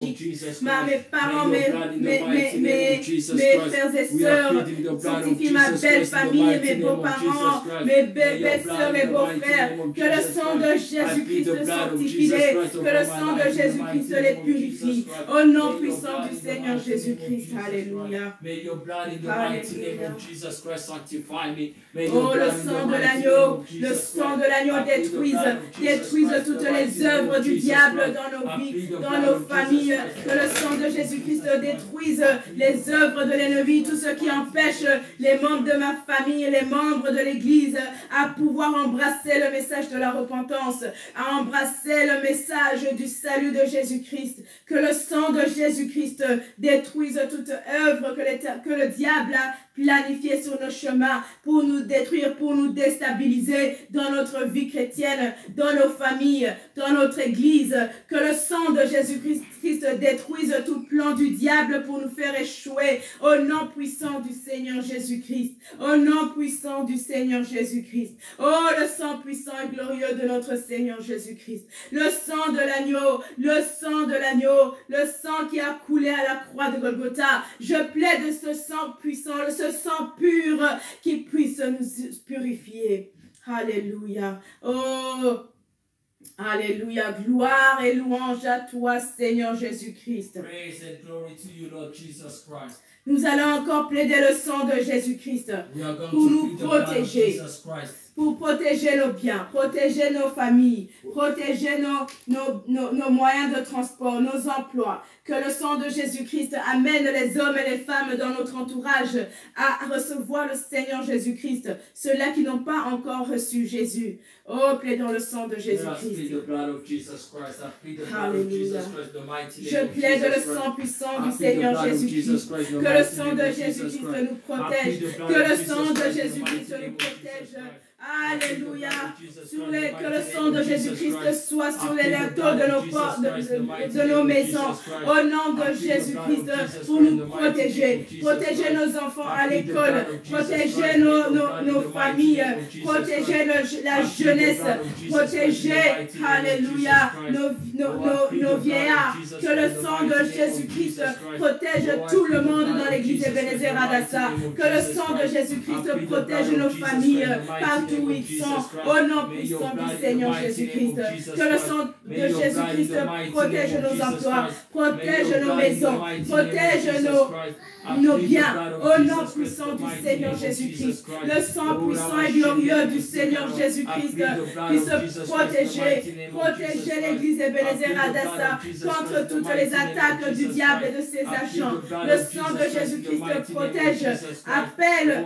mes parents, mes frères et sœurs, sanctifie ma belle famille, mes beaux-parents, mes belles-sœurs, mes beaux-frères, que le sang de Jésus-Christ sanctifie-les, que le sang de Jésus-Christ les purifie, au nom puissant du Seigneur Jésus-Christ, alléluia. Oh, le sang de l'agneau détruise toutes les œuvres du diable dans nos vies, dans nos familles. Que le sang de Jésus-Christ détruise les œuvres de l'ennemi, tout ce qui empêche les membres de ma famille, les membres de l'Église à pouvoir embrasser le message de la repentance, à embrasser le message du salut de Jésus-Christ. Que le sang de Jésus-Christ détruise toute œuvre que le diable a planifié sur nos chemins pour nous détruire, pour nous déstabiliser dans notre vie chrétienne, dans nos familles, dans notre Église. Que le sang de Jésus-Christ détruise tout plan du diable pour nous faire échouer au nom puissant du Seigneur Jésus-Christ. Au nom puissant du Seigneur Jésus-Christ. Oh, le sang puissant et glorieux de notre Seigneur Jésus-Christ. Le sang de l'agneau, le sang de l'agneau, le sang qui a coulé à la croix de Golgotha. Je plaide ce sang puissant, ce sang pur qui puisse nous purifier. Alléluia. Oh, alléluia. Gloire et louange à toi, Seigneur Jésus-Christ. Praise and glory to you, Lord Jesus Christ. Nous allons encore plaider le sang de Jésus-Christ pour nous protéger. Pour protéger nos biens, protéger nos familles, protéger nos moyens de transport, nos emplois. Que le sang de Jésus-Christ amène les hommes et les femmes dans notre entourage à recevoir le Seigneur Jésus-Christ, ceux-là qui n'ont pas encore reçu Jésus. Oh, plaidons le sang de Jésus-Christ. Alléluia. Je plaide le sang puissant du Seigneur Jésus-Christ. Que le sang de Jésus-Christ nous protège. Que le sang de Jésus-Christ nous protège. Alléluia. Que le sang de Jésus-Christ soit sur les linteaux de nos portes, de nos maisons. Au nom de Jésus-Christ, pour nous protéger. Protéger nos enfants à l'école. Protéger nos familles. Protéger la jeunesse. Protéger, alléluia, nos vieillards. Que le sang de Jésus-Christ protège tout le monde dans l'église Ebenezer Adassa. Que le sang de Jésus-Christ protège nos familles partout où ils sont, au nom puissant du Seigneur Jésus-Christ. Que le sang de Jésus-Christ protège nos emplois, protège nos maisons, protège nos biens, au nom puissant du Seigneur Jésus-Christ. Le sang puissant et glorieux du Seigneur Jésus-Christ puisse protéger l'église Ebenezer Adassa contre toutes les attaques du diable et de ses agents. Le sang de Jésus-Christ protège, appelle,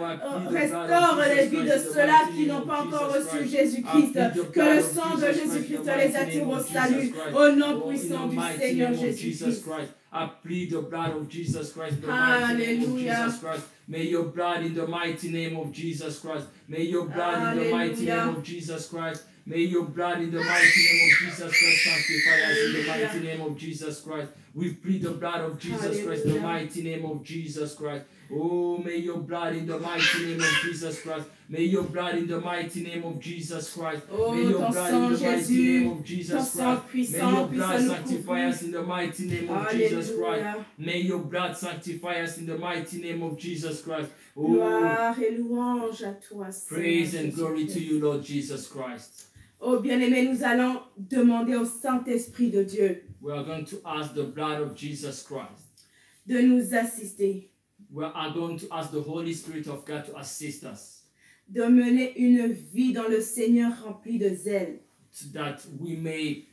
restaure les vies de ceux-là qui n'ont pas encore reçu Jésus-Christ. Que le sang de Jésus-Christ les attire au salut, au nom puissant du Seigneur Jésus-Christ. I plead the blood of Jesus Christ, the mighty name of Jesus Christ. May your blood in the mighty name of Jesus Christ. May your blood in the mighty name of Jesus Christ. May your blood in the mighty name of Jesus Christ sanctify us in the mighty name of Jesus Christ. We plead the blood of Jesus Christ, the mighty name of Jesus Christ. Oh, may your blood in the mighty name of Jesus Christ. May your blood in the mighty name of Jesus Christ. May your blood in the mighty name of Jesus Christ. May your blood sanctify us in the mighty name of Jesus Christ. May your blood sanctify us in the mighty name of Jesus Christ. Gloire et louange à toi, praise and glory to you, Lord Jesus Christ. Oh, bien-aimé, nous allons demander au Saint-Esprit de Dieu. We are going to ask the blood of Jesus Christ de nous assister. We are going to ask the Holy Spirit of God to assist us. De mener une vie dans le Seigneur remplie de zèle. So that we may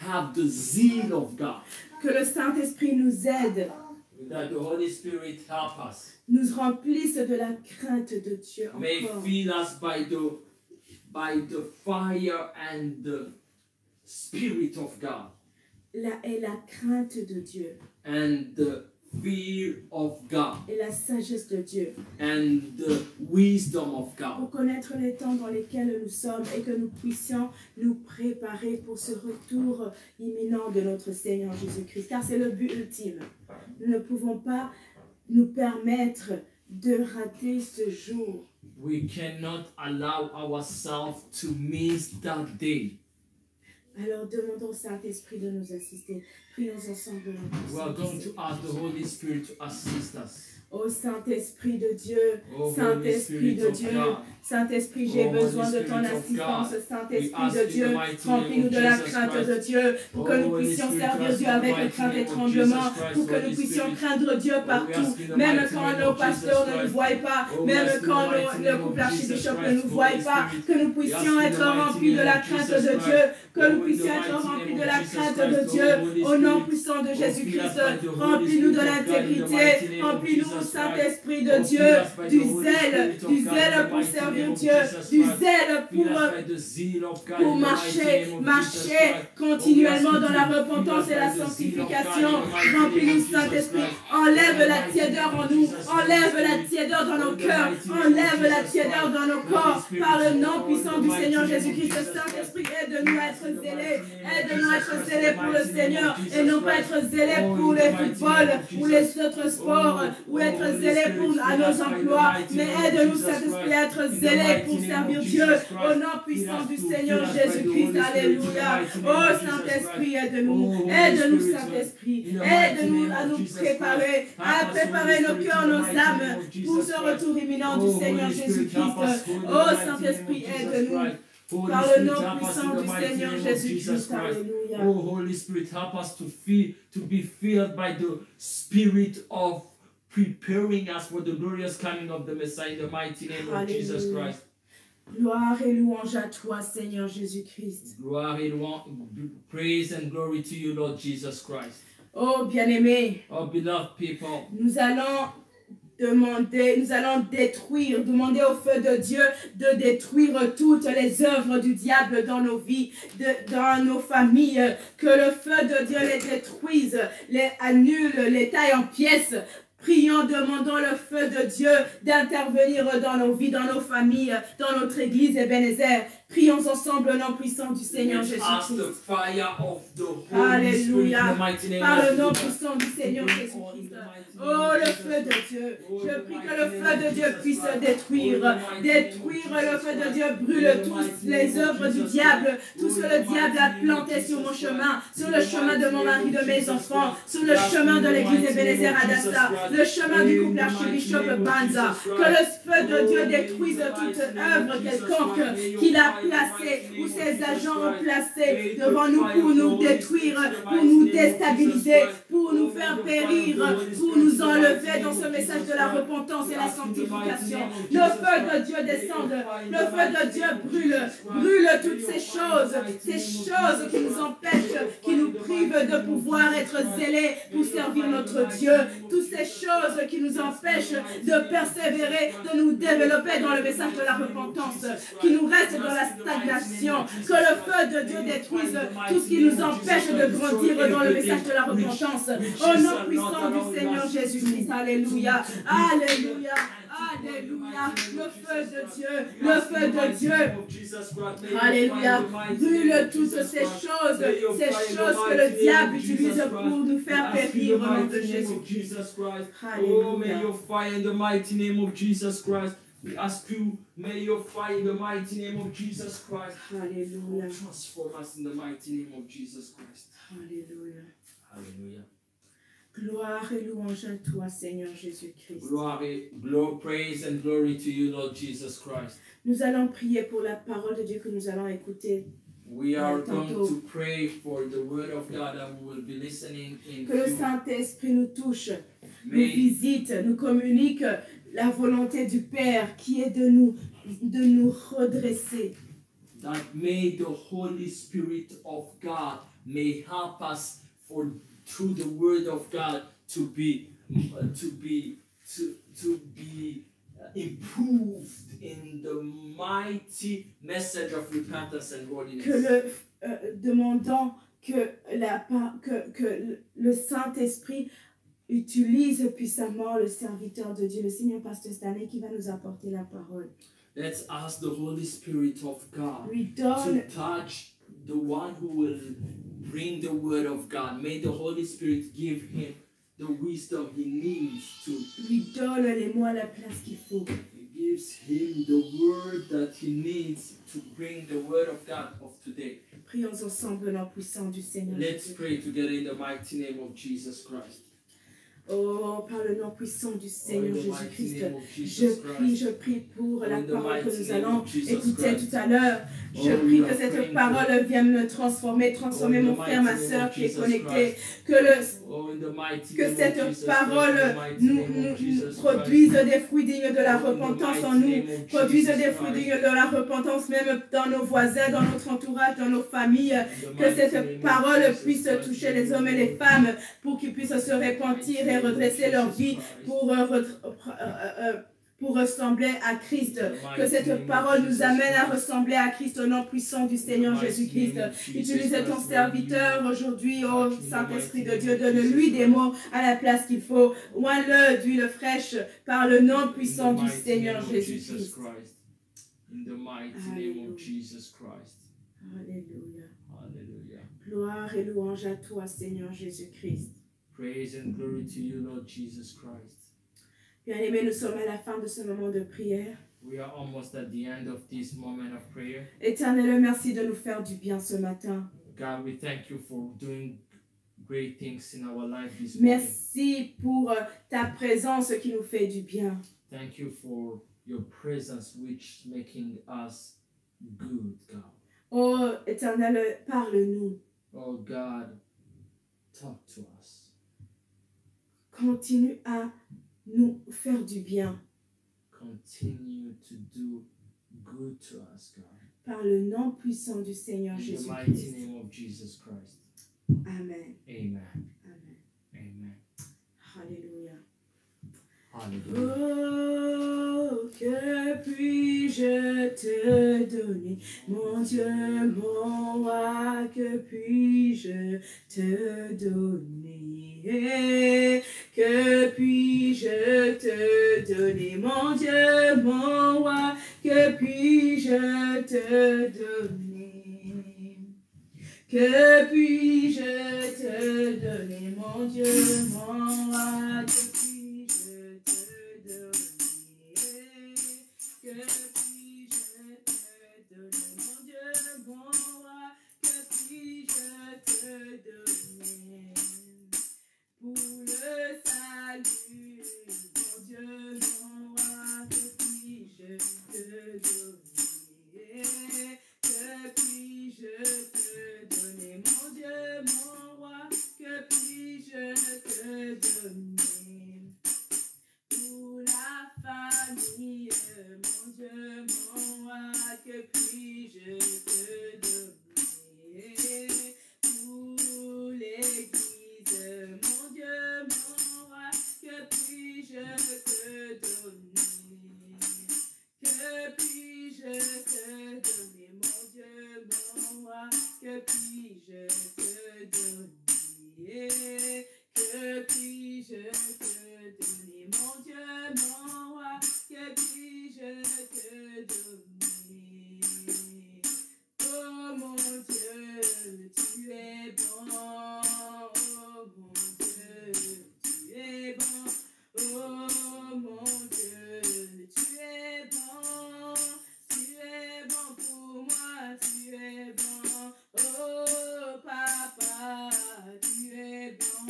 have the zeal of God. Que le Saint-Esprit nous aide. That the Holy Spirit help us. Nous remplisse de la crainte de Dieu. May fill us by the fire and the Spirit of God. La crainte de Dieu. And the fear of God. Et la sagesse de Dieu. And the wisdom of God. Pour connaître les temps dans lesquels nous sommes et que nous puissions nous préparer pour ce retour imminent de notre Seigneur Jésus-Christ. Car c'est le but ultime. Nous ne pouvons pas nous permettre de rater ce jour. We cannot allow ourselves to miss that day. Alors demandons au Saint-Esprit de nous assister. Prions ensemble. We are going to ask the Holy Spirit to assist us. Ô Saint-Esprit de Dieu, Saint-Esprit de Dieu, Saint-Esprit, j'ai besoin de ton assistance, Saint-Esprit de Dieu, remplis-nous de la crainte de Dieu, pour que nous puissions servir Dieu avec crainte et tremblement, pour que nous puissions craindre Dieu partout, même quand nos pasteurs ne nous voient pas, même quand le couple archibishop ne nous voit pas, que nous puissions être remplis de la crainte de Dieu, que nous puissions être remplis de la crainte de Dieu, au nom puissant de Jésus-Christ, remplis-nous de l'intégrité, remplis-nous, Saint-Esprit de Dieu, du zèle pour servir Dieu, du zèle pour marcher continuellement dans la repentance et la sanctification. Remplis-nous, Saint-Esprit, enlève la tiédeur en nous, enlève la tiédeur dans nos cœurs, enlève la tiédeur dans nos corps, par le nom puissant du Seigneur Jésus-Christ. Saint-Esprit, aide-nous à être zélés, aide-nous à être zélés pour le Seigneur, et non pas être zélés pour les footballs ou les autres sports, ou être zélés à nos emplois, mais aide-nous, Saint-Esprit, à être zélés pour servir Dieu, au nom puissant du Seigneur Jésus-Christ. Alléluia. Oh Saint-Esprit, aide-nous, aide-nous, Saint-Esprit, aide-nous à nous préparer, à préparer nos cœurs, nos âmes pour ce retour imminent du Seigneur Jésus-Christ. Oh Saint-Esprit, aide-nous. Par le nom puissant du Seigneur Jésus-Christ. Alléluia. Oh Holy Spirit, help us to be filled by the Spirit of preparing us for the glorious coming of the Messiah in the mighty name of Jesus Christ. Gloire et louange à toi, Seigneur Jésus-Christ. Gloire et louange, praise and glory to you, Lord Jesus Christ. Oh bien-aimés, oh beloved people, nous allons demander au feu de Dieu de détruire toutes les œuvres du diable dans nos vies, dans nos familles, que le feu de Dieu les détruise, les annule, les taille en pièces. Prions, demandons le feu de Dieu d'intervenir dans nos vies, dans nos familles, dans notre église Ebenezer. Prions ensemble au nom puissant du Seigneur Jésus-Christ. Alléluia. Par le nom puissant du Seigneur Jésus-Christ. Oh, le feu de Dieu. Je prie que le feu de Dieu puisse détruire. Détruire le feu de Dieu. Brûle toutes les œuvres du diable. Tout ce que le diable a planté sur mon chemin. Sur le chemin de mon mari, de mes enfants. Sur le chemin de l'église Ebenezer Adassa. Le chemin du couple archibishop Banza. Que le feu de Dieu détruise toute œuvre quelconque qu'il a placée, ou ses agents ont placé devant nous pour nous détruire, pour nous déstabiliser, pour nous faire périr, pour nous enlever dans ce message de la repentance et la sanctification. Le feu de Dieu descende, le feu de Dieu brûle toutes ces choses qui nous empêchent, qui nous privent de pouvoir être zélés pour servir notre Dieu, toutes ces choses qui nous empêchent de persévérer, de nous développer dans le message de la repentance, qui nous reste dans la stagnation. Que le feu de Dieu détruise tout ce qui nous empêche de grandir dans le message de la repentance. Au nom puissant du Seigneur Jésus-Christ. Alléluia. Alléluia. Alléluia. Le feu de Dieu. Le feu de Dieu. Alléluia. Brûle toutes ces choses que le diable utilise pour nous faire périr au nom de Jésus. Oh, may your fire in the mighty name of Jesus Christ. We ask you, may your fire in the mighty name of Jesus Christ. Hallelujah. Transform us in the mighty name of Jesus Christ. Hallelujah. Hallelujah. Gloire et louange à toi, Seigneur Jésus-Christ. Praise and glory to you, Lord Jesus Christ. Nous allons prier pour la parole de Dieu que nous allons écouter. We are going to pray for the word of God that we will be listening in. Que le Saint-Esprit nous touche, nous visite, nous communique la volonté du Père qui est de nous redresser. That may the Holy Spirit of God may help us through the word of God to be improved in the mighty message of repentance and holiness. Demandons que le Saint-Esprit utilise puissamment le serviteur de Dieu, le Seigneur Pasteur Stanley, qui va nous apporter la parole. Let's ask the Holy Spirit of God to touch the one who will bring the word of God. May the Holy Spirit give him the wisdom he needs to. Lui donne les mots à la place qu'il faut. gives him the word that he needs to bring the word of God of today. Prions ensemble au nom puissant du Seigneur. Let's pray together in the mighty name of Jesus Christ. Oh, par le nom puissant du Seigneur Jésus-Christ, je prie pour la parole que nous allons écouter tout à l'heure. Je prie que cette parole vienne me transformer mon frère, ma soeur qui est connecté. Que cette parole nous produise des fruits dignes de la repentance en nous, produise des fruits dignes de la repentance même dans nos voisins, dans notre entourage, dans nos familles. Que cette parole puisse toucher les hommes et les femmes pour qu'ils puissent se repentir et redresser leur vie pour ressembler à Christ. Que cette parole nous amène à ressembler à Christ au nom puissant du Seigneur Jésus-Christ. Utilise ton serviteur aujourd'hui, ô Saint-Esprit de Dieu. Donne-lui des mots à la place qu'il faut. Oins-le d'huile fraîche par le nom puissant du Seigneur Jésus-Christ. In the mighty name of Jesus Christ. Alléluia. Hallelujah. Gloire et louange à toi, Seigneur Jésus-Christ. Praise and glory to you, Lord Jesus Christ. Bien-aimés, nous sommes à la fin de ce moment de prière. We are almost at the end of this moment of prayer. Éternel, merci de nous faire du bien ce matin. God, we thank you for doing great things in our life this morning. Merci pour ta présence qui nous fait du bien. Thank you for your presence which making us good, God. Oh, Éternel, parle-nous. Oh God, talk to us. Continue à nous faire du bien. Continue to do good to us, God. Par le nom puissant du Seigneur Jésus-Christ. In the mighty name of Jesus Christ. Amen. Amen. Amen. Amen. Alléluia. Hallelujah. Oh, que puis-je te donner, mon Dieu, mon roi, que puis-je te donner? Que puis-je te donner, mon Dieu, mon roi, que puis-je te donner? Que puis-je te donner, mon Dieu, mon roi, que puis-je te donner? Que puis-je te donner, mon Dieu, mon roi, que puis-je te donner? Pour le salut, mon Dieu, mon roi, que puis-je te donner? Que puis-je te donner, mon Dieu, mon roi, que puis-je te donner? Pour la famille, mon Dieu, mon roi, que puis-je te donner? Pour l'église, mon Dieu, mon roi, que puis-je te donner? Que puis-je te donner, mon Dieu, mon roi, que puis-je te donner? Que puis-je te donner, mon Dieu, mon roi, que puis-je te donner? Oh mon Dieu, tu es bon, oh mon Dieu, tu es bon, oh mon Dieu, tu es bon pour moi, tu es bon, oh papa, tu es bon.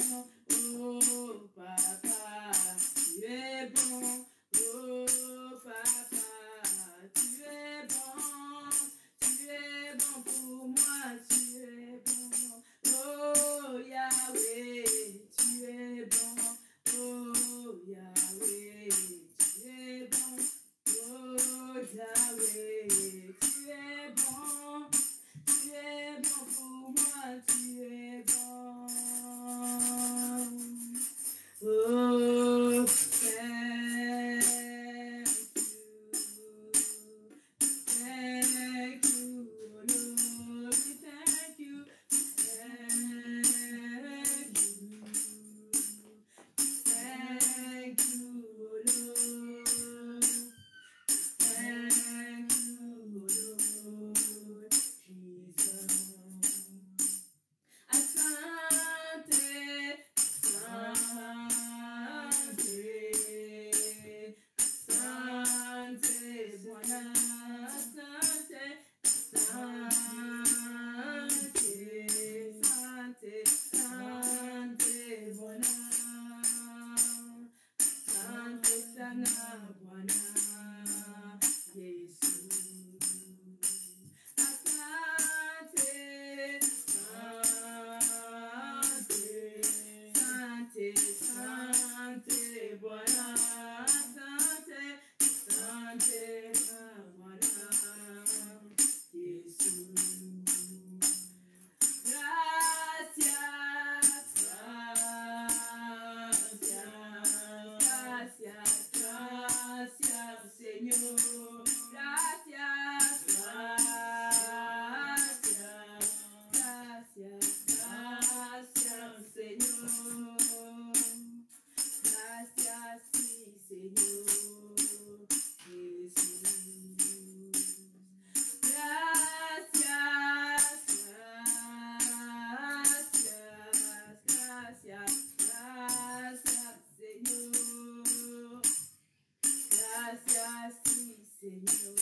Seigneur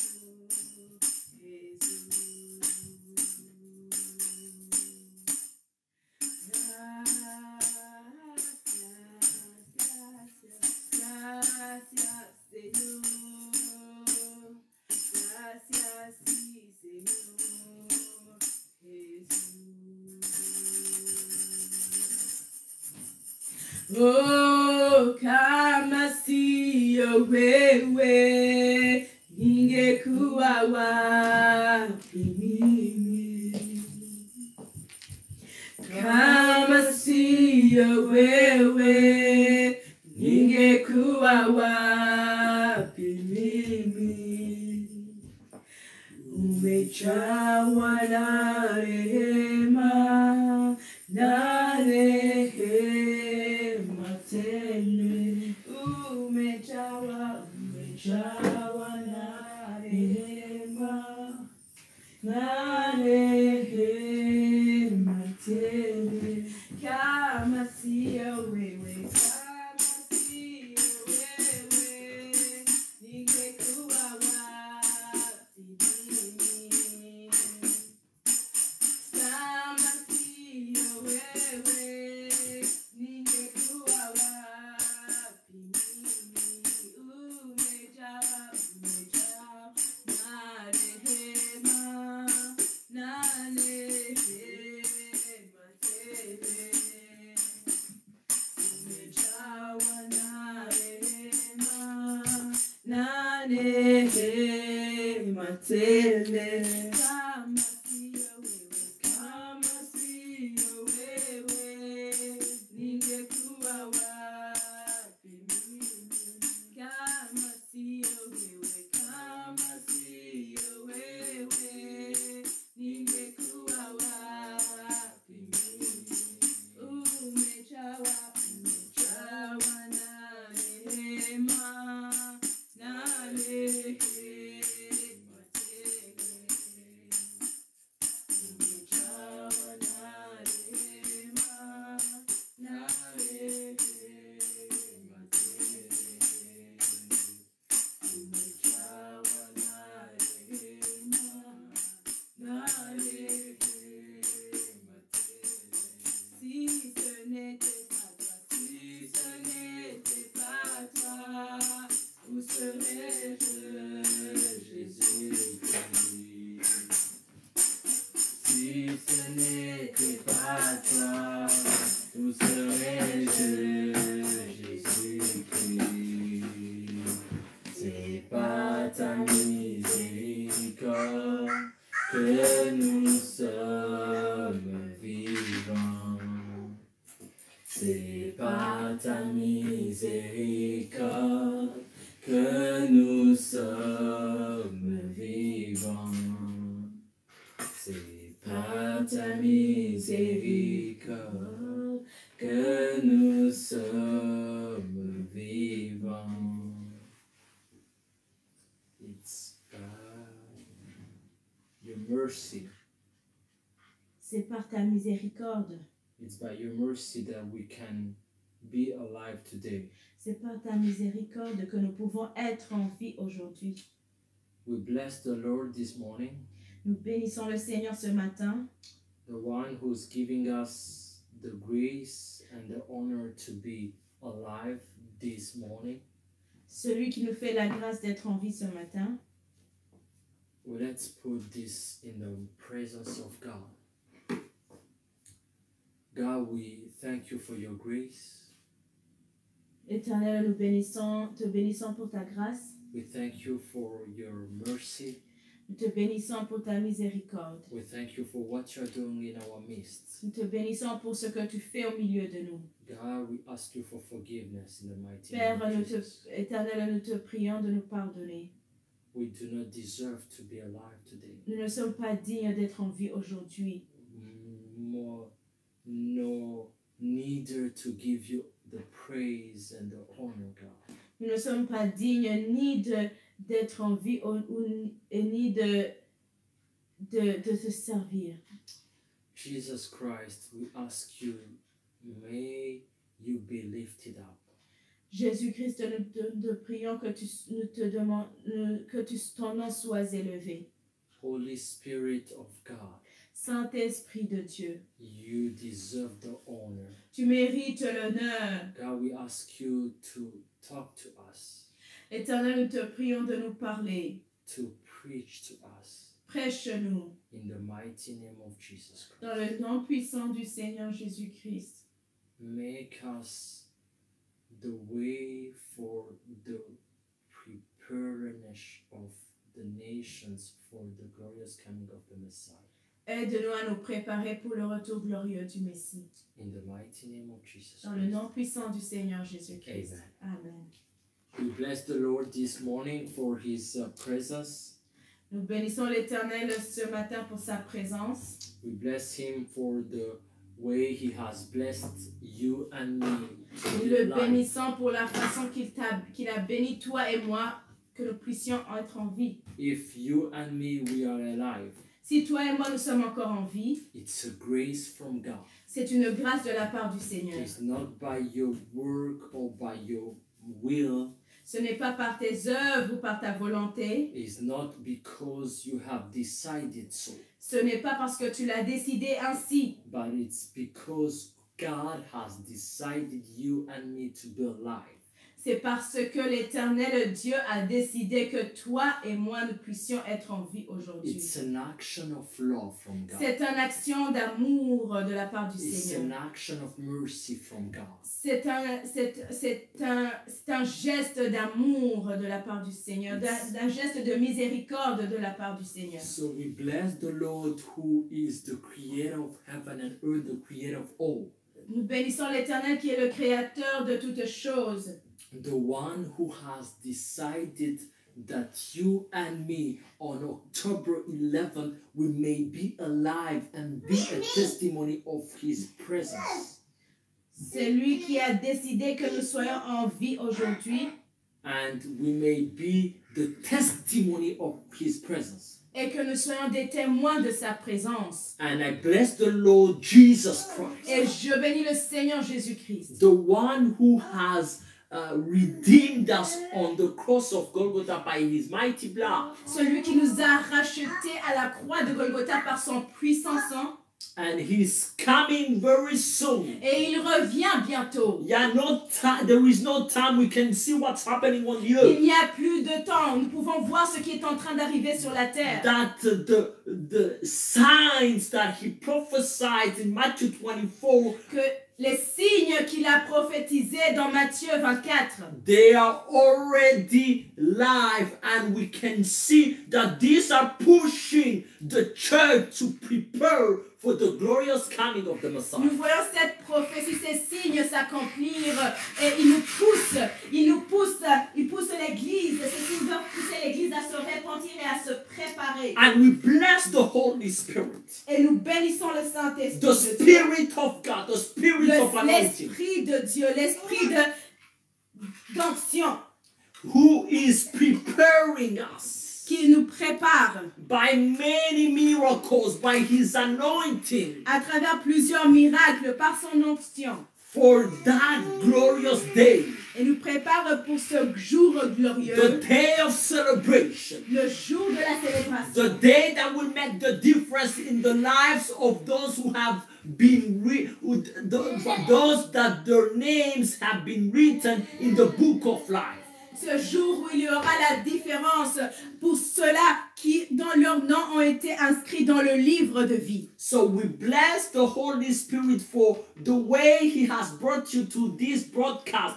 Jésus. Gracias, Señor. Gracias, sí, Señor Jesús. Oh, kamasi wewe ningekuwa wapi mimi kama siyo wewe ningekuwa wapi mimi. Umejawa na rehema tele. Umejawa na rehema tele. Kama siyo wewe, ningekuwa wapi mimi. Kama siyo wewe, ningekuwa wapi mimi. Umejawa na rehema tele. Umejawa na rehema tele. Kama siyo wewe, ningekuwa wapi mimi. Kama siyo wewe, ningekuwa wapi mimi. Umejawa na rehema tele. Umejawa na rehema tele. Umejawa na rehema tele. Si ce n'était pas toi, où serais-je, Jésus-Christ? Si ce n'était pas toi, où serais-je, Jésus-Christ? C'est par ta miséricorde que nous sommes vivants. C'est par ta miséricorde que nous sommes vivants. C'est par ta miséricorde que nous sommes vivants. It's by your mercy. C'est par ta miséricorde. It's by your mercy that we can be alive today. C'est par ta miséricorde que nous pouvons être en vie aujourd'hui. We bless the Lord this morning, Nous bénissons le Seigneur ce matin, the one who's giving us the grace and the honor to be alive this morning. celui qui nous fait la grâce d'être en vie ce matin. Well, let's put this in the presence of God. God, we thank you for your grace. Éternel, nous te bénissons pour ta grâce. We thank you for your mercy. Nous te bénissons pour ta miséricorde. We thank you for what you're doing in our midst. Nous te bénissons pour ce que tu fais au milieu de nous. God, we ask you for forgiveness in the mighty Père, name of Jesus. Éternel, nous te prions de nous pardonner. We do not deserve to be alive today. Nous ne sommes pas dignes d'être en vie aujourd'hui. No, neither to give you the praise and the honor, God. Nous ne sommes pas dignes ni d'être en vie ni de te servir. Jesus Christ, we ask you, may you be lifted up. Jésus-Christ, nous te prions que ton nom soit élevé. Holy Spirit of God, Saint-Esprit de Dieu, you deserve the honor. Tu mérites l'honneur. God, we ask you to talk to us, Éternel, nous te prions de nous parler. to preach to us. Prêche-nous In the mighty name of Jesus Christ. dans le nom puissant du Seigneur Jésus-Christ. Make us the way for the preparedness of the nations for the glorious coming of the Messiah. Aide-nous à nous préparer pour le retour glorieux du Messie. In the mighty name of Jesus Dans le Christ. nom puissant du Seigneur Jésus-Christ. Amen. Amen. We bless the Lord this morning for His presence. Nous bénissons l'Éternel ce matin pour sa présence. We bless Him for the way He has blessed you and me. Nous le bénissons pour la façon qu'il a béni toi et moi, que nous puissions être en vie. If you and me, we are alive, Si toi et moi nous sommes encore en vie, it's a grace from God. c'est une grâce de la part du Seigneur. It's not by your work or by your will. Ce n'est pas par tes œuvres ou par ta volonté. It's not because you have decided so. Ce n'est pas parce que tu l'as décidé ainsi. But it's because God has decided you and me to be alive. C'est parce que l'Éternel Dieu a décidé que toi et moi nous puissions être en vie aujourd'hui. It's an action of love from God. C'est une action d'amour de la part du It's Seigneur. an action of mercy from God. C'est un geste d'amour de la part du Seigneur, d'un geste de miséricorde de la part du Seigneur. So we bless the Lord who is the creator of heaven and earth, the creator of all. Nous bénissons l'Éternel qui est le créateur de toutes choses. The one who has decided that you and me on October 11th we may be alive and be a testimony of His presence. C'est lui qui a décidé que nous soyons en vie aujourd'hui. And we may be the testimony of His presence. Et que nous soyons des témoins de sa présence. And I bless the Lord Jesus Christ. Et je bénis le Seigneur Jésus-Christ. The one who has redeemed us on the cross of Golgotha by His mighty blood. Celui qui nous a rachetés à la croix de Golgotha par son puissant sang. And He's coming very soon. Et il revient bientôt. There is no time we can see what's happening on the Il earth. n'y a plus de temps. Nous pouvons voir ce qui est en train d'arriver sur la terre. That the signs that He prophesied in Matthew 24, Que les signes qu'il a prophétisés dans Matthieu 24, they are already live, and we can see that these are pushing the church to prepare for the glorious coming of the Messiah. nous voyons cette prophétie, ces signes s'accomplir et ils poussent l'église, ces signes doivent pousser l'église à se repentir et à se préparer. And we bless the Holy Spirit, Et nous bénissons le Saint-Esprit the de Dieu, Spirit of God, the Spirit of anointing, l'Esprit de Dieu, l'Esprit d'onction who is preparing us qui nous prépare by many miracles, by His anointing, à travers plusieurs miracles par son onction. for that glorious day, Et nous prépare pour ce jour glorieux, the day of celebration, le jour de la célébration. the day that will make the difference in the lives of those who have been those that their names have been written in the book of life. Ce jour où il y aura la différence pour ceux-là qui, dans leur nom, ont été inscrits dans le livre de vie. So we bless the Holy Spirit for the way He has brought you to this broadcast,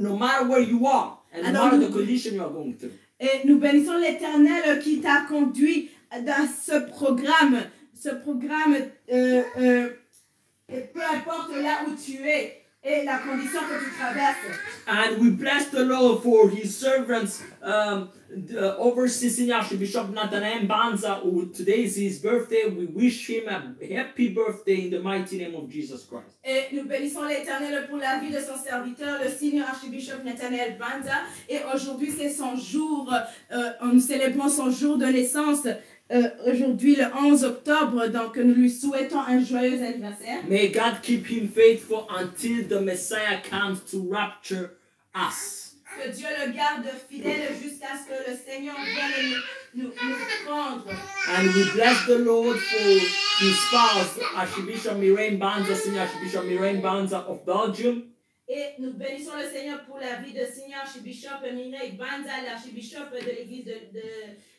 no matter where you are and no matter the condition you are going through. Et nous bénissons l'Éternel qui t'a conduit dans ce programme. Et peu importe là où tu es et la condition que tu traverses. And we bless the Lord for His servants, the overseer Senior Archbishop Nathanael Banza, who today is his birthday. We wish him a happy birthday in the mighty name of Jesus Christ. Et nous bénissons l'Éternel pour la vie de son serviteur, le Senior Archbishop Nathanael Banza. Et aujourd'hui, c'est son jour, nous célébrons son jour de naissance. Aujourd'hui, le 11 octobre, donc nous lui souhaitons un joyeux anniversaire. May God keep him faithful until the Messiah comes to rapture us. Que Dieu le garde fidèle jusqu'à ce que le Seigneur vienne nous prendre. And we bless the Lord for his spouse, Archbishop Mireille Banza, Senior Archbishop Mireille Banza of Belgium. Et nous bénissons le Seigneur pour la vie de Senior Archbishop Mireille Banza, l'archbishop de l'église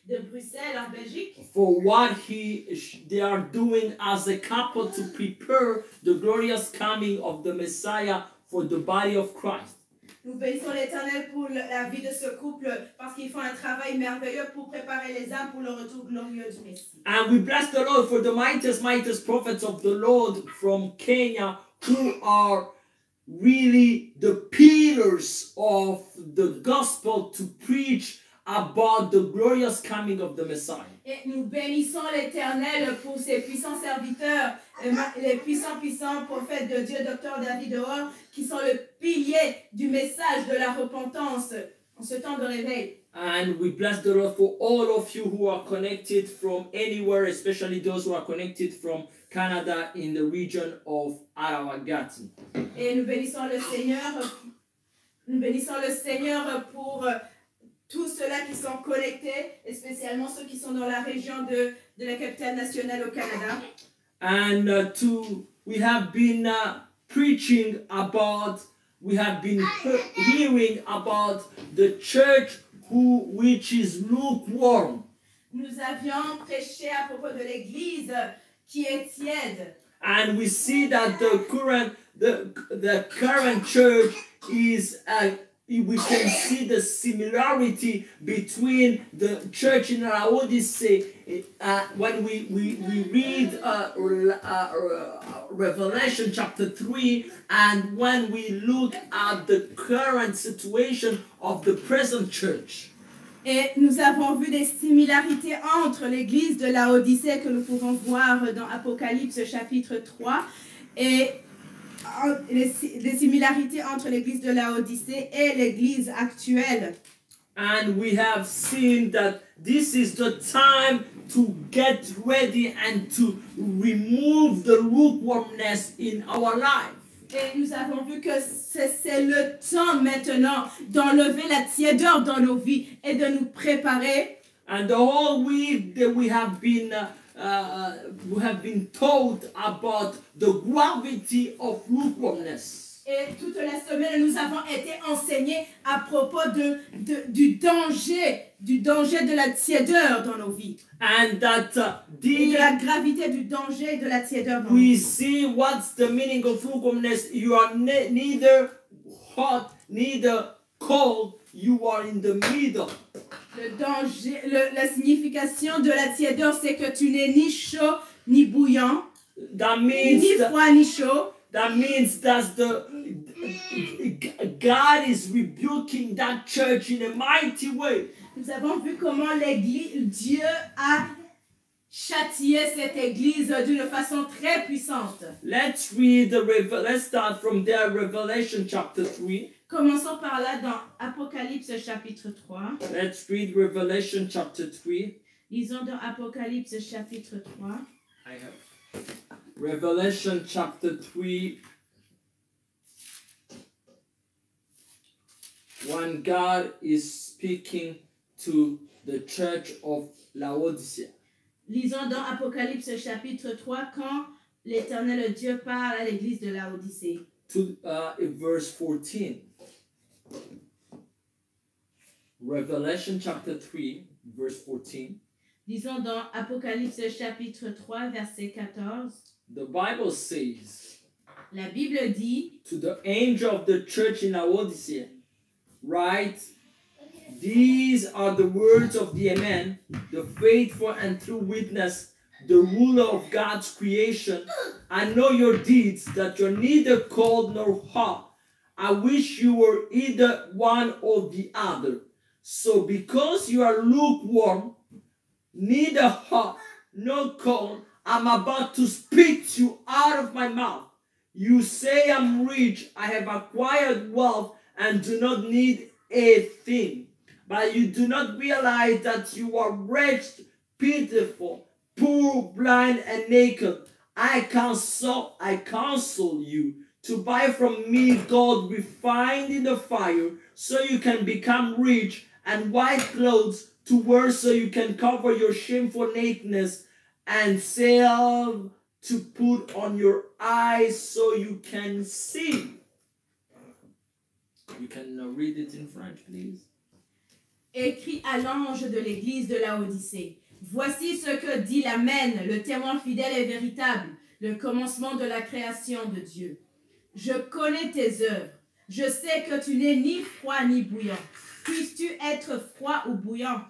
de Bruxelles en Belgique. For what they are doing as a couple to prepare the glorious coming of the Messiah for the body of Christ. Nous bénissons l'Éternel pour la vie de ce couple parce qu'ils font un travail merveilleux pour préparer les âmes pour le retour glorieux du Messie. And we bless the Lord for the mightiest prophets of the Lord from Kenya who are really the pillars of the gospel to preach about the glorious coming of the Messiah. Et nous bénissons l'Éternel pour ses puissants serviteurs, les puissants prophètes de Dieu, Dr David Orr, qui sont le pilier du message de la repentance en ce temps de réveil. And we bless the Lord for all of you who are connected from anywhere, especially those who are connected from Canada in the region of Arawagati. Et nous bénissons le Seigneur pour tous ceux-là qui sont connectés, et spécialement ceux qui sont dans la région de la capitale nationale au Canada. And we have been preaching about, we have been hearing about the church which is lukewarm. Nous avions prêché à propos de l'Église qui est tiède. And we see that the current church is we can see the similarity between the church in Laodicea when we read Revelation chapter 3 and when we look at the current situation of the present church. Et nous avons vu des similarités entre l'église de Laodicée que nous pouvons voir dans Apocalypse chapitre 3 et des similarités entre l'église de Laodicée et l'église actuelle. And we have seen that this is the time to get ready and to remove the lukewarmness in our life. Et nous avons vu que c'est le temps maintenant d'enlever la tiédeur dans nos vies et de nous préparer. And the whole week that we have been told about the gravity of lukewarmness. Et toute la semaine, nous avons été enseignés à propos du danger de la tiédeur dans nos vies. And that et de la gravité du danger de la tiédeur dans nos we vies. see what's the meaning of lukewarmness. You are neither hot, neither cold. You are in the middle. Le danger, la signification de la tiédeur, c'est que tu n'es ni chaud ni bouillant, ni froid ni chaud. That means that God is rebuking that church in a mighty way. Nous avons vu comment Dieu a châtié cette église d'une façon très puissante. Let's start from there, Revelation chapter 3. Commençons par là dans Apocalypse chapitre 3. Let's read Revelation chapter 3. Lisons dans Apocalypse chapitre 3. I have Revelation chapter 3. When God is speaking to the church of Laodicea. Lisons dans Apocalypse chapitre 3 quand l'Éternel Dieu parle à l'église de Laodicée. Verse 14. Revelation chapter 3, verse 14. Lisons dans Apocalypse chapitre 3, verset 14. The Bible says, la Bible dit, to the angel of the church in Laodicea, write, these are the words of the Amen, the faithful and true witness, the ruler of God's creation. I know your deeds, that you're neither cold nor hot. I wish you were either one or the other. So because you are lukewarm, neither hot nor cold, I'm about to spit you out of my mouth. You say I'm rich, I have acquired wealth, and do not need a thing. But you do not realize that you are wretched, pitiful, poor, blind, and naked. I counsel you to buy from me gold refined in the fire, so you can become rich, and white clothes to wear so you can cover your shameful nakedness, and salve to put on your eyes so you can see. You can read it in French, please. Écrit à l'ange de l'église de Laodicée. Voici ce que dit l'Amen, le témoin fidèle et véritable, le commencement de la création de Dieu. Je connais tes œuvres. Je sais que tu n'es ni froid ni bouillant. Puisses-tu être froid ou bouillant?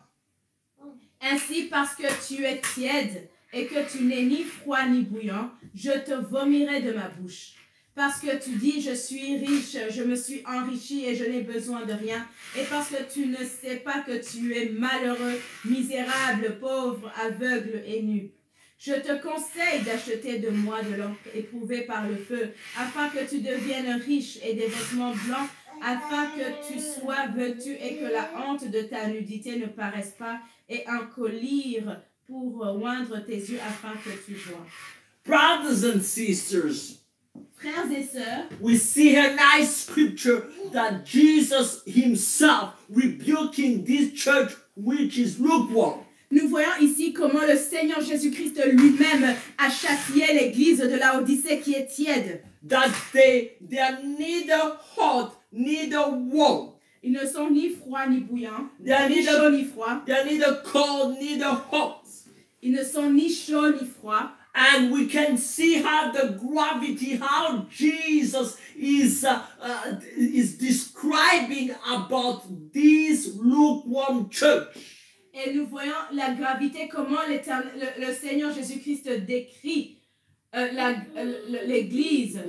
Ainsi, parce que tu es tiède et que tu n'es ni froid ni bouillant, je te vomirai de ma bouche. Parce que tu dis, je suis riche, je me suis enrichi et je n'ai besoin de rien. Et parce que tu ne sais pas que tu es malheureux, misérable, pauvre, aveugle et nu. Je te conseille d'acheter de moi de l'or éprouvé par le feu, afin que tu deviennes riche, et des vêtements blancs, afin que tu sois vêtu et que la honte de ta nudité ne paraisse pas, et un collier pour oindre tes yeux afin que tu vois. Brothers and sisters, frères et sœurs, we see a nice scripture that Jesus himself rebuking this church which is lukewarm. Nous voyons ici comment le Seigneur Jésus-Christ lui-même a châtié l'église de Laodicée qui est tiède. That they are neither hot, neither warm. Ils ne sont ni froids ni bouillants, ni chauds ni froids. They are neither cold, neither hot. Ils ne sont ni chauds ni froids. And we can see how the gravity, how Jesus is describing about this lukewarm church. Et nous voyons la gravité, comment le Seigneur Jésus-Christ décrit l'Église.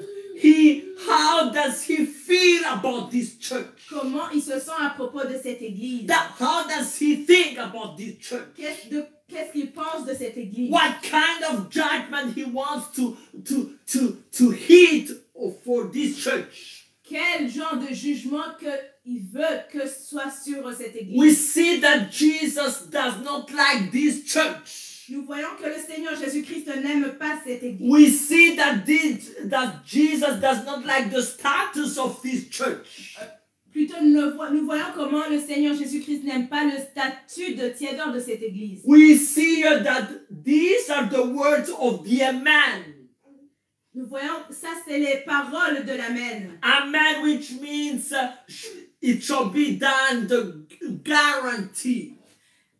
How does he feel about this church? Comment il se sent à propos de cette Église? How does he think about this church? Qu'est-ce qu'il pense de cette Église? What kind of judgment he wants to hit for this church? Quel genre de jugement il veut que soit sur cette Église? We see that Jesus does not like this church. Nous voyons que le Seigneur Jésus-Christ n'aime pas cette Église. We see that Jesus does not like the status of this church. Plutôt, nous voyons comment le Seigneur Jésus-Christ n'aime pas le statut de tièdeur de cette Église. We see that these are the words of the Amen. Nous voyons, ça c'est les paroles de l'Amen. Amen, which means it shall be done, the guarantee.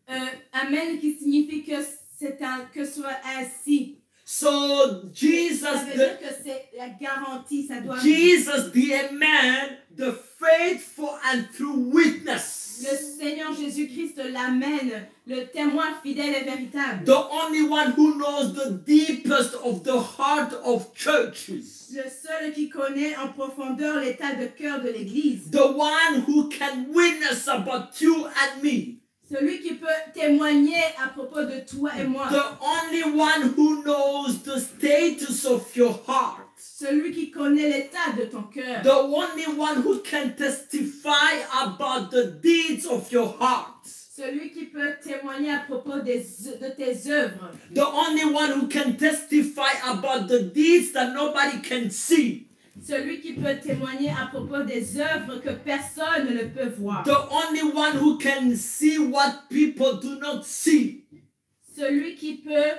Amen qui signifie que soit ainsi. So Jesus, ça veut dire que c'est la garantie, ça doit. Jesus, the Amen, the faithful and true witness. Le Seigneur Jésus-Christ l'Amen, le témoin fidèle et véritable. The only one who knows the deepest of the heart of churches. Le seul qui connaît en profondeur l'état de cœur de l'Église. The one who can witness about you and me. Celui qui peut témoigner à propos de toi et moi. The only one who knows the status of your heart. Celui qui connaît l'état de ton cœur. The only one who can testify about the deeds of your heart. Celui qui peut témoigner à propos de tes œuvres. The only one who can testify about the deeds that nobody can see. Celui qui peut témoigner à propos des œuvres que personne ne peut voir. The only one who can see what people do not see. Celui qui peut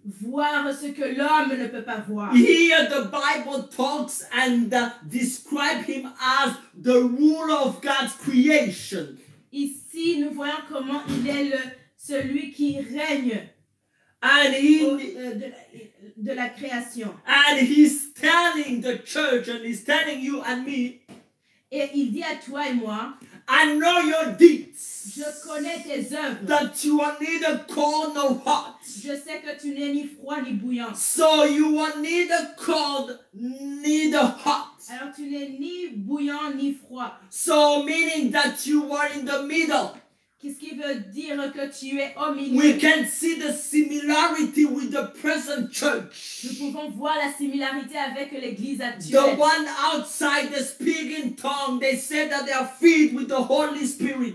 voir ce que l'homme ne peut pas voir. Here the Bible talks and describe him as the ruler of God's creation. Ici, nous voyons comment il est celui qui règne and de la création. And he's telling the church and he's telling you and me. Et il dit à toi et moi, I know your deeds. Je connais tes œuvres. That you are neither cold nor hot. Je sais que tu n'es ni froid ni bouillant. So you are neither cold, neither hot. Alors tu n'es ni bouillant ni froid. So meaning that you are in the middle. Qu'est-ce qui veut dire que tu es au milieu? We can see the similarity with the present church. Nous pouvons voir la similarité avec l'église actuelle. The one outside, they speak in tongue. They say that they are filled with the Holy Spirit.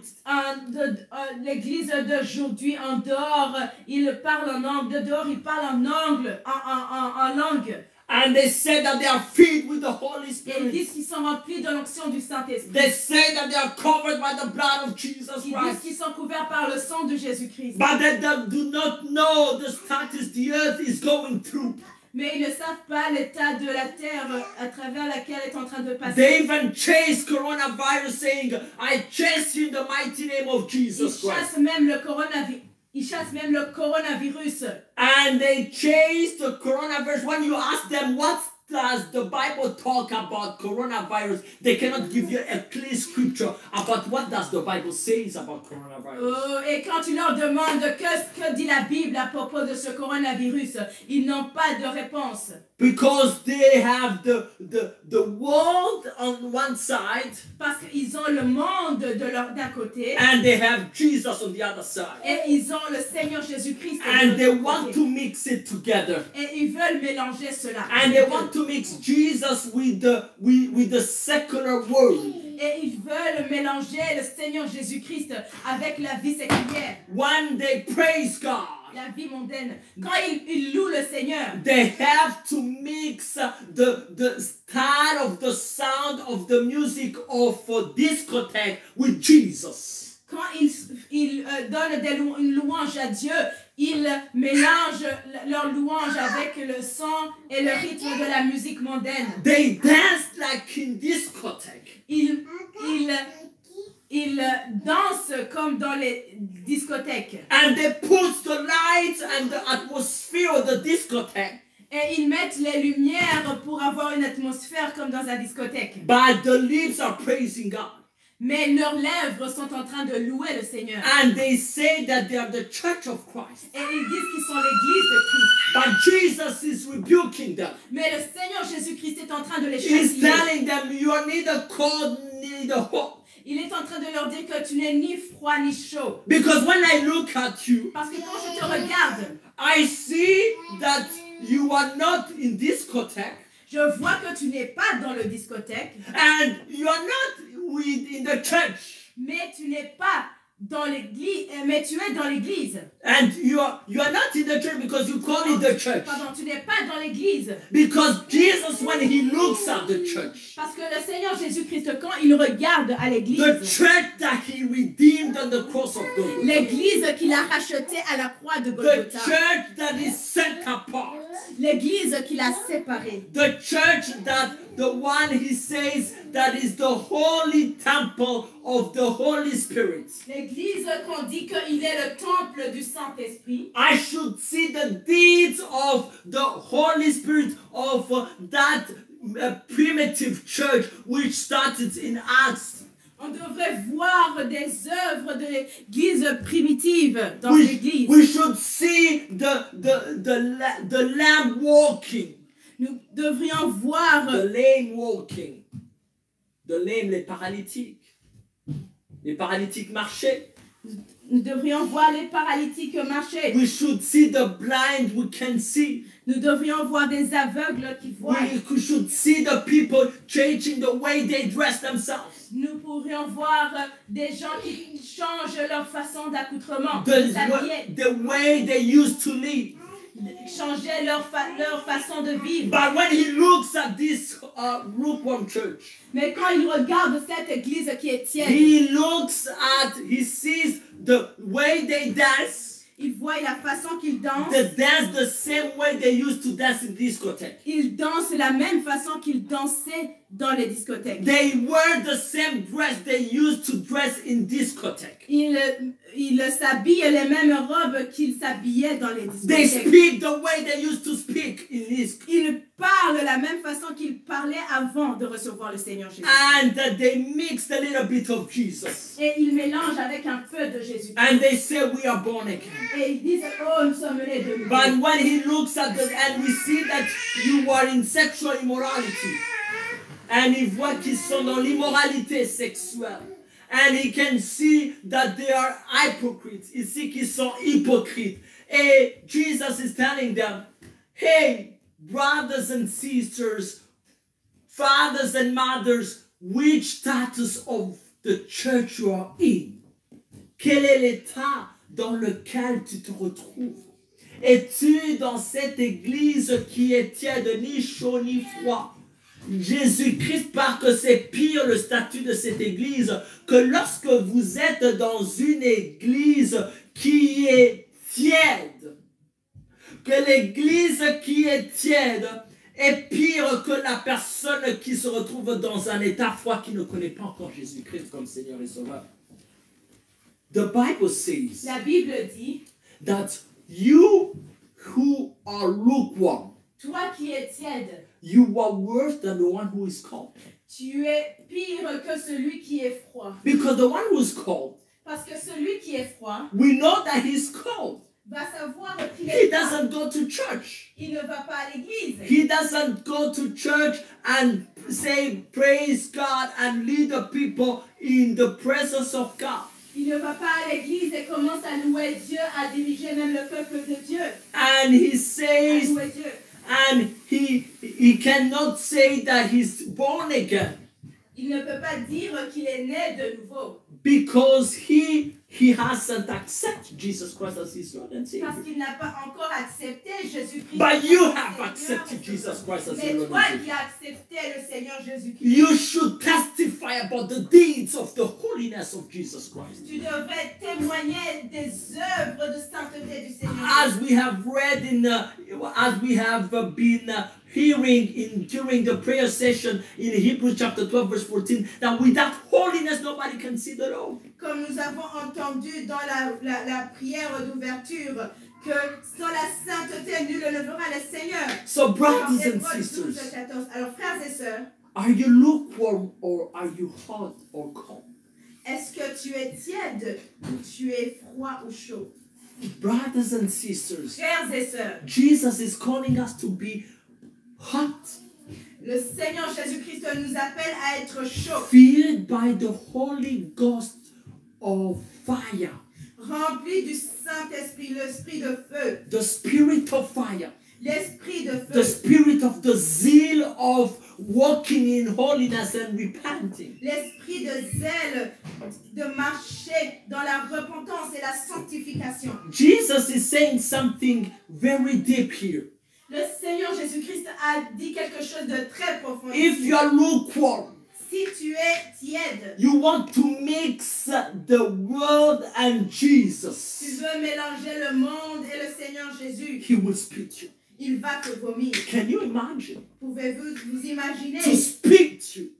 L'église d'aujourd'hui, en dehors, il parle en langue. De dehors, il parle en langue. And they say that they are filled with the Holy Et ils Spirit. disent qu'ils sont remplis de l'onction du Saint-Esprit. They say that they are covered by the blood of Jesus Ils disent Christ. qu'ils sont couverts par le sang de Jésus-Christ. But they do not know the status the earth is going through. Mais ils ne savent pas l'état de la terre à travers laquelle elle est en train de passer. They even chase coronavirus saying, I chase you in the mighty name of Jesus Ils Christ. chassent même le coronavirus. Ils chassent même le coronavirus. And they chase the coronavirus. When you ask them, what does the Bible talk about coronavirus? They cannot give you a clear scripture about what does the Bible says about coronavirus. Oh, et quand tu leur demandes que dit la Bible à propos de ce coronavirus, ils n'ont pas de réponse. Because they have the world on one side. Parce qu'ils ont le monde d'un côté. And they have Jesus on the other side. Et ils ont le Seigneur Jésus-Christ. And they want to mix it together. Et ils veulent mélanger cela. And they want to mix Jesus with the secular world. Et ils veulent mélanger le Seigneur Jésus-Christ avec la vie séculière. When they praise God, la vie mondaine. Quand ils louent le Seigneur, they have to mix the style of the sound of the music of a discotheque with Jesus. Quand ils donnent une louange à Dieu, ils mélangent leur louange avec le son et le rythme de la musique mondaine. They dance like in discotheque. Ils dansent comme dans les discothèques. And they put the lights and the atmosphere of the discotheque. Et ils mettent les lumières pour avoir une atmosphère comme dans la discothèque. But the lips are praising God. Mais leurs lèvres sont en train de louer le Seigneur. And they say that they are the church of Christ. Et ils disent qu'ils sont l'église de Christ. But Jesus is rebuking them. Mais le Seigneur Jésus-Christ est en train de les He's châtier. telling them you are neither cold neither hot. Il est en train de leur dire que tu n'es ni froid ni chaud. Because when I look at you, Parce que quand je te regarde, I see that you are not in discotheque. Je vois que tu n'es pas dans le discothèque. And you are not in the church. Mais tu n'es pas dans l'église, mais tu es dans l'église. And you are not in the church because you call it the church. Pardon, tu n'es pas dans l'église. Because Jesus, when he looks at the church, parce que le Seigneur Jésus-Christ, quand il regarde à l'église, the church that he redeemed on the cross of Golgotha, l'église qu'il a rachetée à la croix de the Golgotha, church that is set apart, l'église qu'il a séparée, the church that the one he says that is the holy temple of the Holy Spirit. L'église qu'on dit qu'il est le temple du Saint-Esprit. I should see the deeds of the Holy Spirit of that primitive church which started in Acts. On devrait voir des œuvres de l'église primitive dans l'église. We should see the lamb walking. Nous devrions voir the lame walking. The lame, les paralytiques. Les paralytiques marchaient. Nous devrions voir les paralytiques marcher. We should see the blind we can see. Nous devrions voir des aveugles qui voient. We should see the people changing the way they dress themselves. Nous pourrions voir des gens qui changent leur façon d'accoutrement. The way they used to live. Changer leur façon de vivre. But when he looks at this lukewarm church, mais quand il regarde cette église qui est tiède, he sees the way they dance. Il voit la façon qu'ils dansent. They dance the same way they used to dance in discotheque. Ils dansent la même façon qu'ils dansaient dans les discothèques. They wear the same dress they used to dress in discotheque. Ils s'habillent les mêmes robes qu'ils s'habillaient dans les discothèques. They speak the way they used to speak in this. Ils parlent la même façon qu'ils parlaient avant de recevoir le Seigneur Jésus. And they mix a little bit of Jesus. Et ils mélangent avec un peu de Jésus. And they say we are born again. Et ils disent oh nous sommes nés de nouveau. But when he looks at them and we see that you are in sexual immorality. And il voit qu'ils sont dans l'immoralité sexuelle. And he can see that they are hypocrites. Il sait qu'ils sont hypocrites. Et Jesus is telling them, hey, brothers and sisters, fathers and mothers, which status of the church you are in? Quel est l'état dans lequel tu te retrouves? Es-tu dans cette église qui est tiède, ni chaud ni froid? Jésus-Christ parle que c'est pire le statut de cette église, que lorsque vous êtes dans une église qui est tiède, que l'église qui est tiède est pire que la personne qui se retrouve dans un état froid qui ne connaît pas encore Jésus-Christ comme Seigneur et Sauveur. The Bible says, la Bible dit, that you who are lukewarm, toi qui es tiède, you are worse than the one who is cold. Tu es pire que celui qui est froid. Because the one who is cold, parce que celui qui est froid, we know that he's cold. Va savoir qu'il est he doesn't go to church. Il ne va pas à l'église. He doesn't go to church and say praise God and lead the people in the presence of God. Il ne va pas à l'église et commence à louer Dieu, à diriger même le peuple de Dieu. And he says, and he cannot say that he's born again. Il ne peut pas dire qu'il est né de nouveau. Because he hasn't accepted Jesus Christ as his Lord and Savior. Parce qu'il n'a pas encore accepté Jésus-Christ. But you have accepted Jesus Christ as your Lord and Savior. Mais toi qui as accepté le Seigneur Jésus-Christ. You should testify about the deeds of the holiness of Jesus Christ. Tu devrais témoigner des œuvres de sainteté du Seigneur. As we have read as we have been hearing during the prayer session in Hebrews chapter 12 verse 14, that without holiness nobody can see the Lord. Comme nous avons entendu dans la prière d'ouverture, que sans la sainteté, nul ne verra le Seigneur. So brothers and sisters, alors frères et sœurs, are you lukewarm or are you hot or cold? Est-ce que tu es tiède ou tu es froid ou chaud? Brothers and sisters, frères et sœurs, Jesus is calling us to be hot. Le Seigneur Jésus-Christ nous appelle à être chaud. Filled by the Holy Ghost of fire. Rempli du Saint-Esprit, l'esprit de feu. The spirit of fire. L'esprit de feu. The spirit of the zeal of walking in holiness and repenting. L'esprit de zèle de marcher dans la repentance et la sanctification. Jesus is saying something very deep here. Le Seigneur Jésus-Christ a dit quelque chose de très profond. If you are lukewarm, si tu es tiède, you want to mix the world and Jesus, tu veux mélanger le monde et le Seigneur Jésus, he will spit you. Il va te vomir. Can you imagine? Pouvez-vous vous imaginer? To spit you.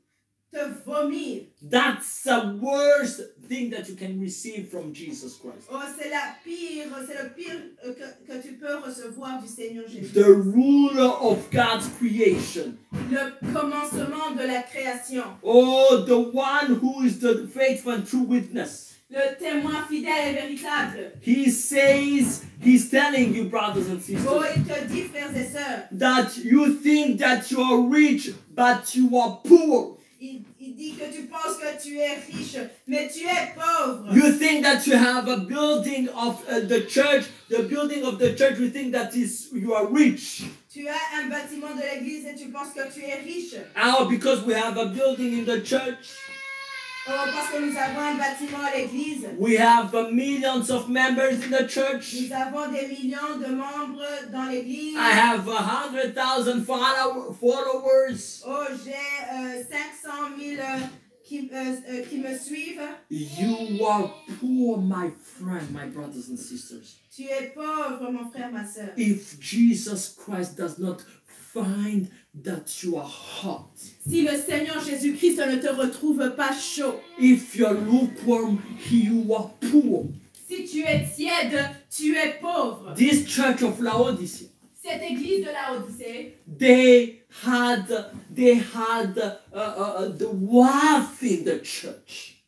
Te vomir. That's the worst thing that you can receive from Jesus Christ. Oh, c'est le pire que tu peux recevoir du Seigneur Jésus. The ruler of God's creation. Le commencement de la création. Oh, the one who is the faithful and true witness. Le témoin fidèle et véritable. He says, he's telling you, brothers and sisters, oh, il te dit, frères et sœurs, that you think that you are rich, but you are poor. Il dit que tu penses que tu es riche, mais tu es pauvre. You think that you have a building of the church, you think that you are rich. Tu as un bâtiment de l'église et tu penses que tu es riche. Oh, because we have a building in the church. Oh, parce que nous avons un bâtiment à l'église. We have millions of members in the church. Nous avons des millions de membres dans l'église. I have 100,000 followers. Oh, j'ai 500 000 qui me suivent. You are poor, my friend, my brothers and sisters. Tu es pauvre, mon frère, ma sœur. If Jesus Christ does not find that you are hot. Si le Seigneur Jésus-Christ ne te retrouve pas chaud. If you are lukewarm, you are poor. Si tu es tiède, tu es pauvre. This church of Laodicea. Cette église de Laodicée. They had the wealth in the church.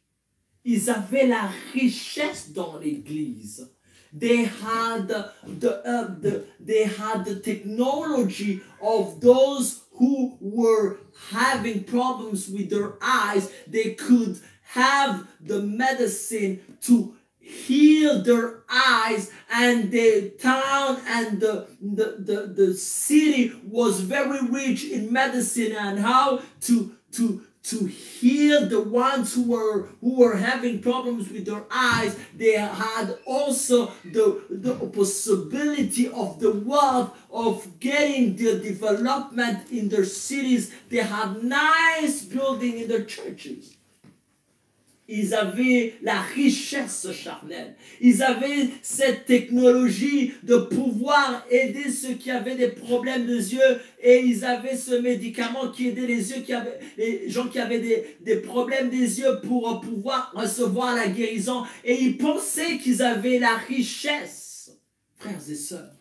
Ils avaient la richesse dans l'église. They had the technology of those who were having problems with their eyes. They could have the medicine to heal their eyes, and the town and the city was very rich in medicine and how to to heal the ones who were having problems with their eyes. They had also the possibility of the wealth of getting the development in their cities. They had nice buildings in their churches. Ils avaient la richesse charnelle. Ils avaient cette technologie de pouvoir aider ceux qui avaient des problèmes des yeux. Et ils avaient ce médicament qui aidait les gens qui avaient des problèmes des yeux pour pouvoir recevoir la guérison. Et ils pensaient qu'ils avaient la richesse. Frères et sœurs,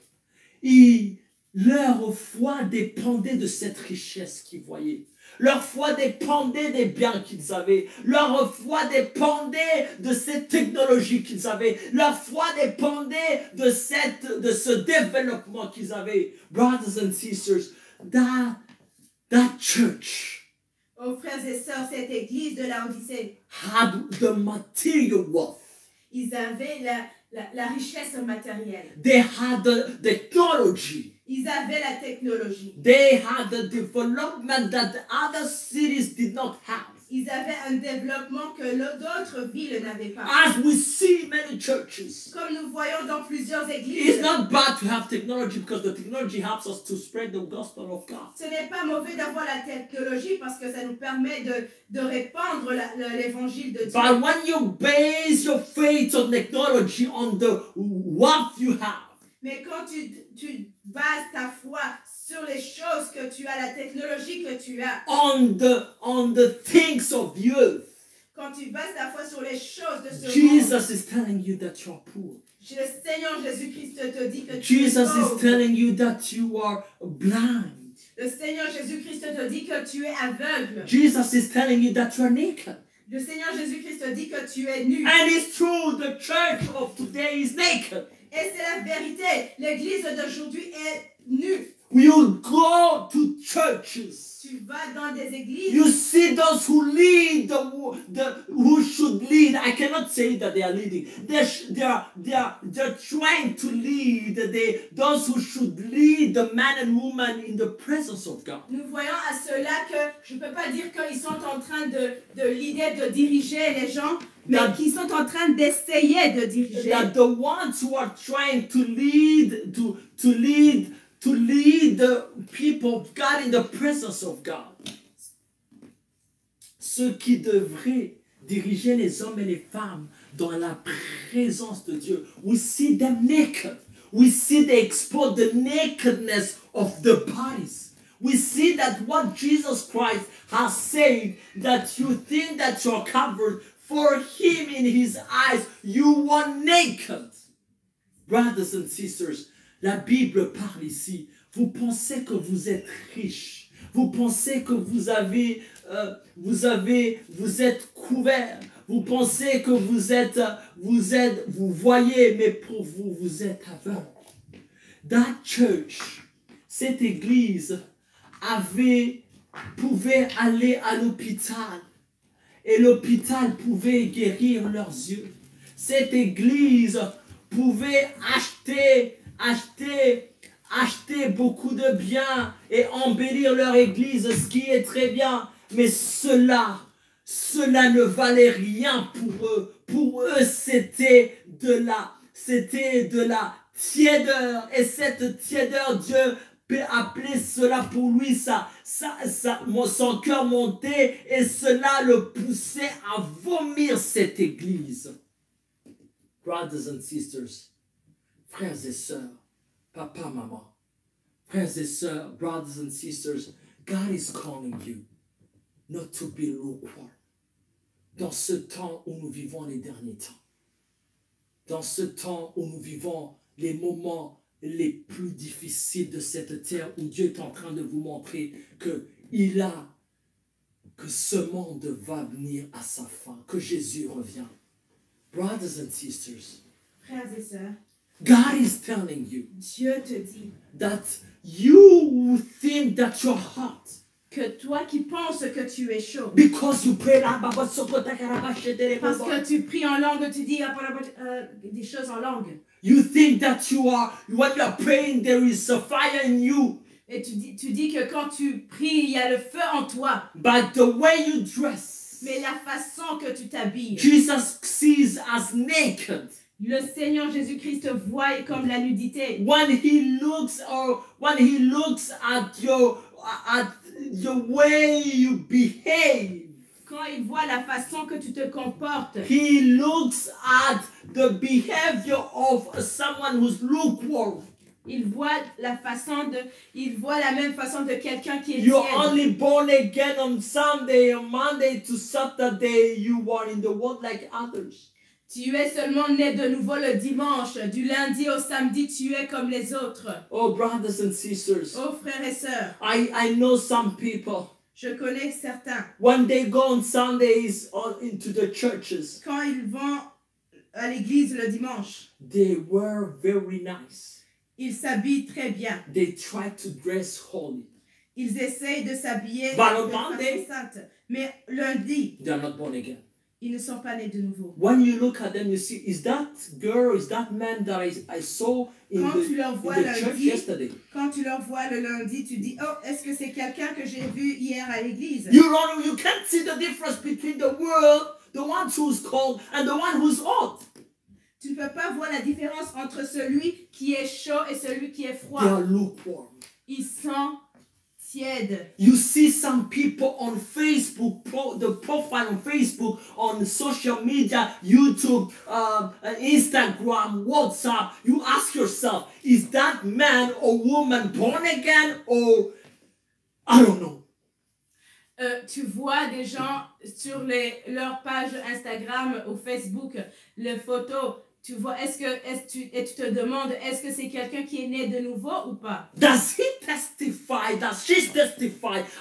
leur foi dépendait de cette richesse qu'ils voyaient. Leur foi dépendait des biens qu'ils avaient. Leur foi dépendait de cette technologie qu'ils avaient. Leur foi dépendait de ce développement qu'ils avaient. Brothers and sisters, that church, oh frères et sœurs, cette église de Laodicée had the material wealth. Ils avaient la richesse matérielle. They had the technology. Ils avaient la technologie. They had the development that other cities did not have. Ils avaient un développement que d'autres villes n'avaient pas. As we see in many churches, comme nous voyons dans plusieurs églises, it's not bad to have technology because the technology helps us to spread the gospel of God. Ce n'est pas mauvais d'avoir la technologie parce que ça nous permet de répandre l'évangile de Dieu. But when you base your faith on technology, on the what you have, mais quand tu bases ta foi sur les choses que tu as, la technologie que tu as, on the things of the earth, quand tu bases ta foi sur les choses de ce Jesus monde, is telling you that you are poor. Le Seigneur Jésus-Christ te dit que tu es Jesus pauvre. is telling you that you are blind. Le Seigneur Jésus-Christ te dit que tu es aveugle. Jesus is telling you that you are naked. Le Seigneur Jésus-Christ te dit que tu es nu. And it's true, the church of today is naked. Et c'est la vérité. L'église d'aujourd'hui est nue. You go to churches. Tu vas dans des églises. You see those who lead, who should lead. I cannot say that they are leading. They're trying to lead. Those who should lead the man and woman in the presence of God. Nous voyons à cela que je ne peux pas dire qu'ils sont en train de leader, de diriger les gens, mais qu'ils sont en train d'essayer de diriger. That the ones who are trying to lead, to lead the people of God in the presence of God. Ceux qui devraient diriger les hommes et les femmes dans la présence de Dieu. We see them naked. We see they expose the nakedness of the bodies. We see that what Jesus Christ has said, that you think that you're covered, for him in his eyes, you are naked. Brothers and sisters, la Bible parle ici. Vous pensez que vous êtes riche. Vous pensez que vous êtes couvert. Vous pensez que vous voyez, mais pour vous, vous êtes aveugle. That church, cette église, pouvait aller à l'hôpital. Et l'hôpital pouvait guérir leurs yeux. Cette église pouvait acheter beaucoup de biens et embellir leur église, ce qui est très bien. Mais cela ne valait rien pour eux. Pour eux, c'était de la tiédeur. Et cette tiédeur, Dieu peut appeler cela pour lui, son cœur montait et cela le poussait à vomir cette église. Brothers and sisters, frères et sœurs, papa, maman, frères et sœurs, brothers and sisters, God is calling you not to be lukewarm. Dans ce temps où nous vivons les derniers temps, dans ce temps où nous vivons les moments les plus difficiles de cette terre, où Dieu est en train de vous montrer que ce monde va venir à sa fin, que Jésus revient. Brothers and sisters, frères et sœurs, God is telling you, Dieu te dit, that you think that you're hot. Que toi qui penses que tu es chaud. Because you pray parce que tu pries en langue, tu dis des choses en langue. You think that when you are praying, there is a fire in you. Et tu dis que quand tu pries, il y a le feu en toi. But the way you dress, mais la façon que tu t'habilles, Jesus sees as naked. Le Seigneur Jésus-Christ voit comme la nudité. When he looks at the way you behave, quand il voit la façon que tu te comportes, he looks at the behavior of someone who's lukewarm. Il voit la même façon de quelqu'un qui est You're tiède. only born again on Sunday, on Monday to Saturday. You are in the world like others. Tu es seulement né de nouveau le dimanche. Du lundi au samedi, tu es comme les autres. Oh, brothers and sisters. Oh, frères et sœurs. I know some people. Je connais certains. When they go on Sundays into the churches, quand ils vont à l'église le dimanche, they were very nice. Ils s'habillent très bien. They try to dress holy. Ils essayent de s'habiller de façon sainte. Mais lundi, they are not born again. Ils ne sont pas nés de nouveau. When you look at them, you see, is that girl, is that man that I saw in the church yesterday? Quand tu leur vois le lundi, tu dis, oh, est-ce que c'est quelqu'un que j'ai vu hier à l'église? You can't see the difference between the world, the one who's cold, and the one who's hot. Tu ne peux pas voir la différence entre celui qui est chaud et celui qui est froid. They are lukewarm. Ils sont tièdes. You see some people on Facebook, the profile on Facebook, on social media, YouTube, Instagram, WhatsApp. You ask yourself, is that man or woman born again or I don't know. Tu vois des gens sur leur page Instagram ou Facebook, les photos. Tu vois, et tu te demandes, est-ce que c'est quelqu'un qui est né de nouveau ou pas? Does she testify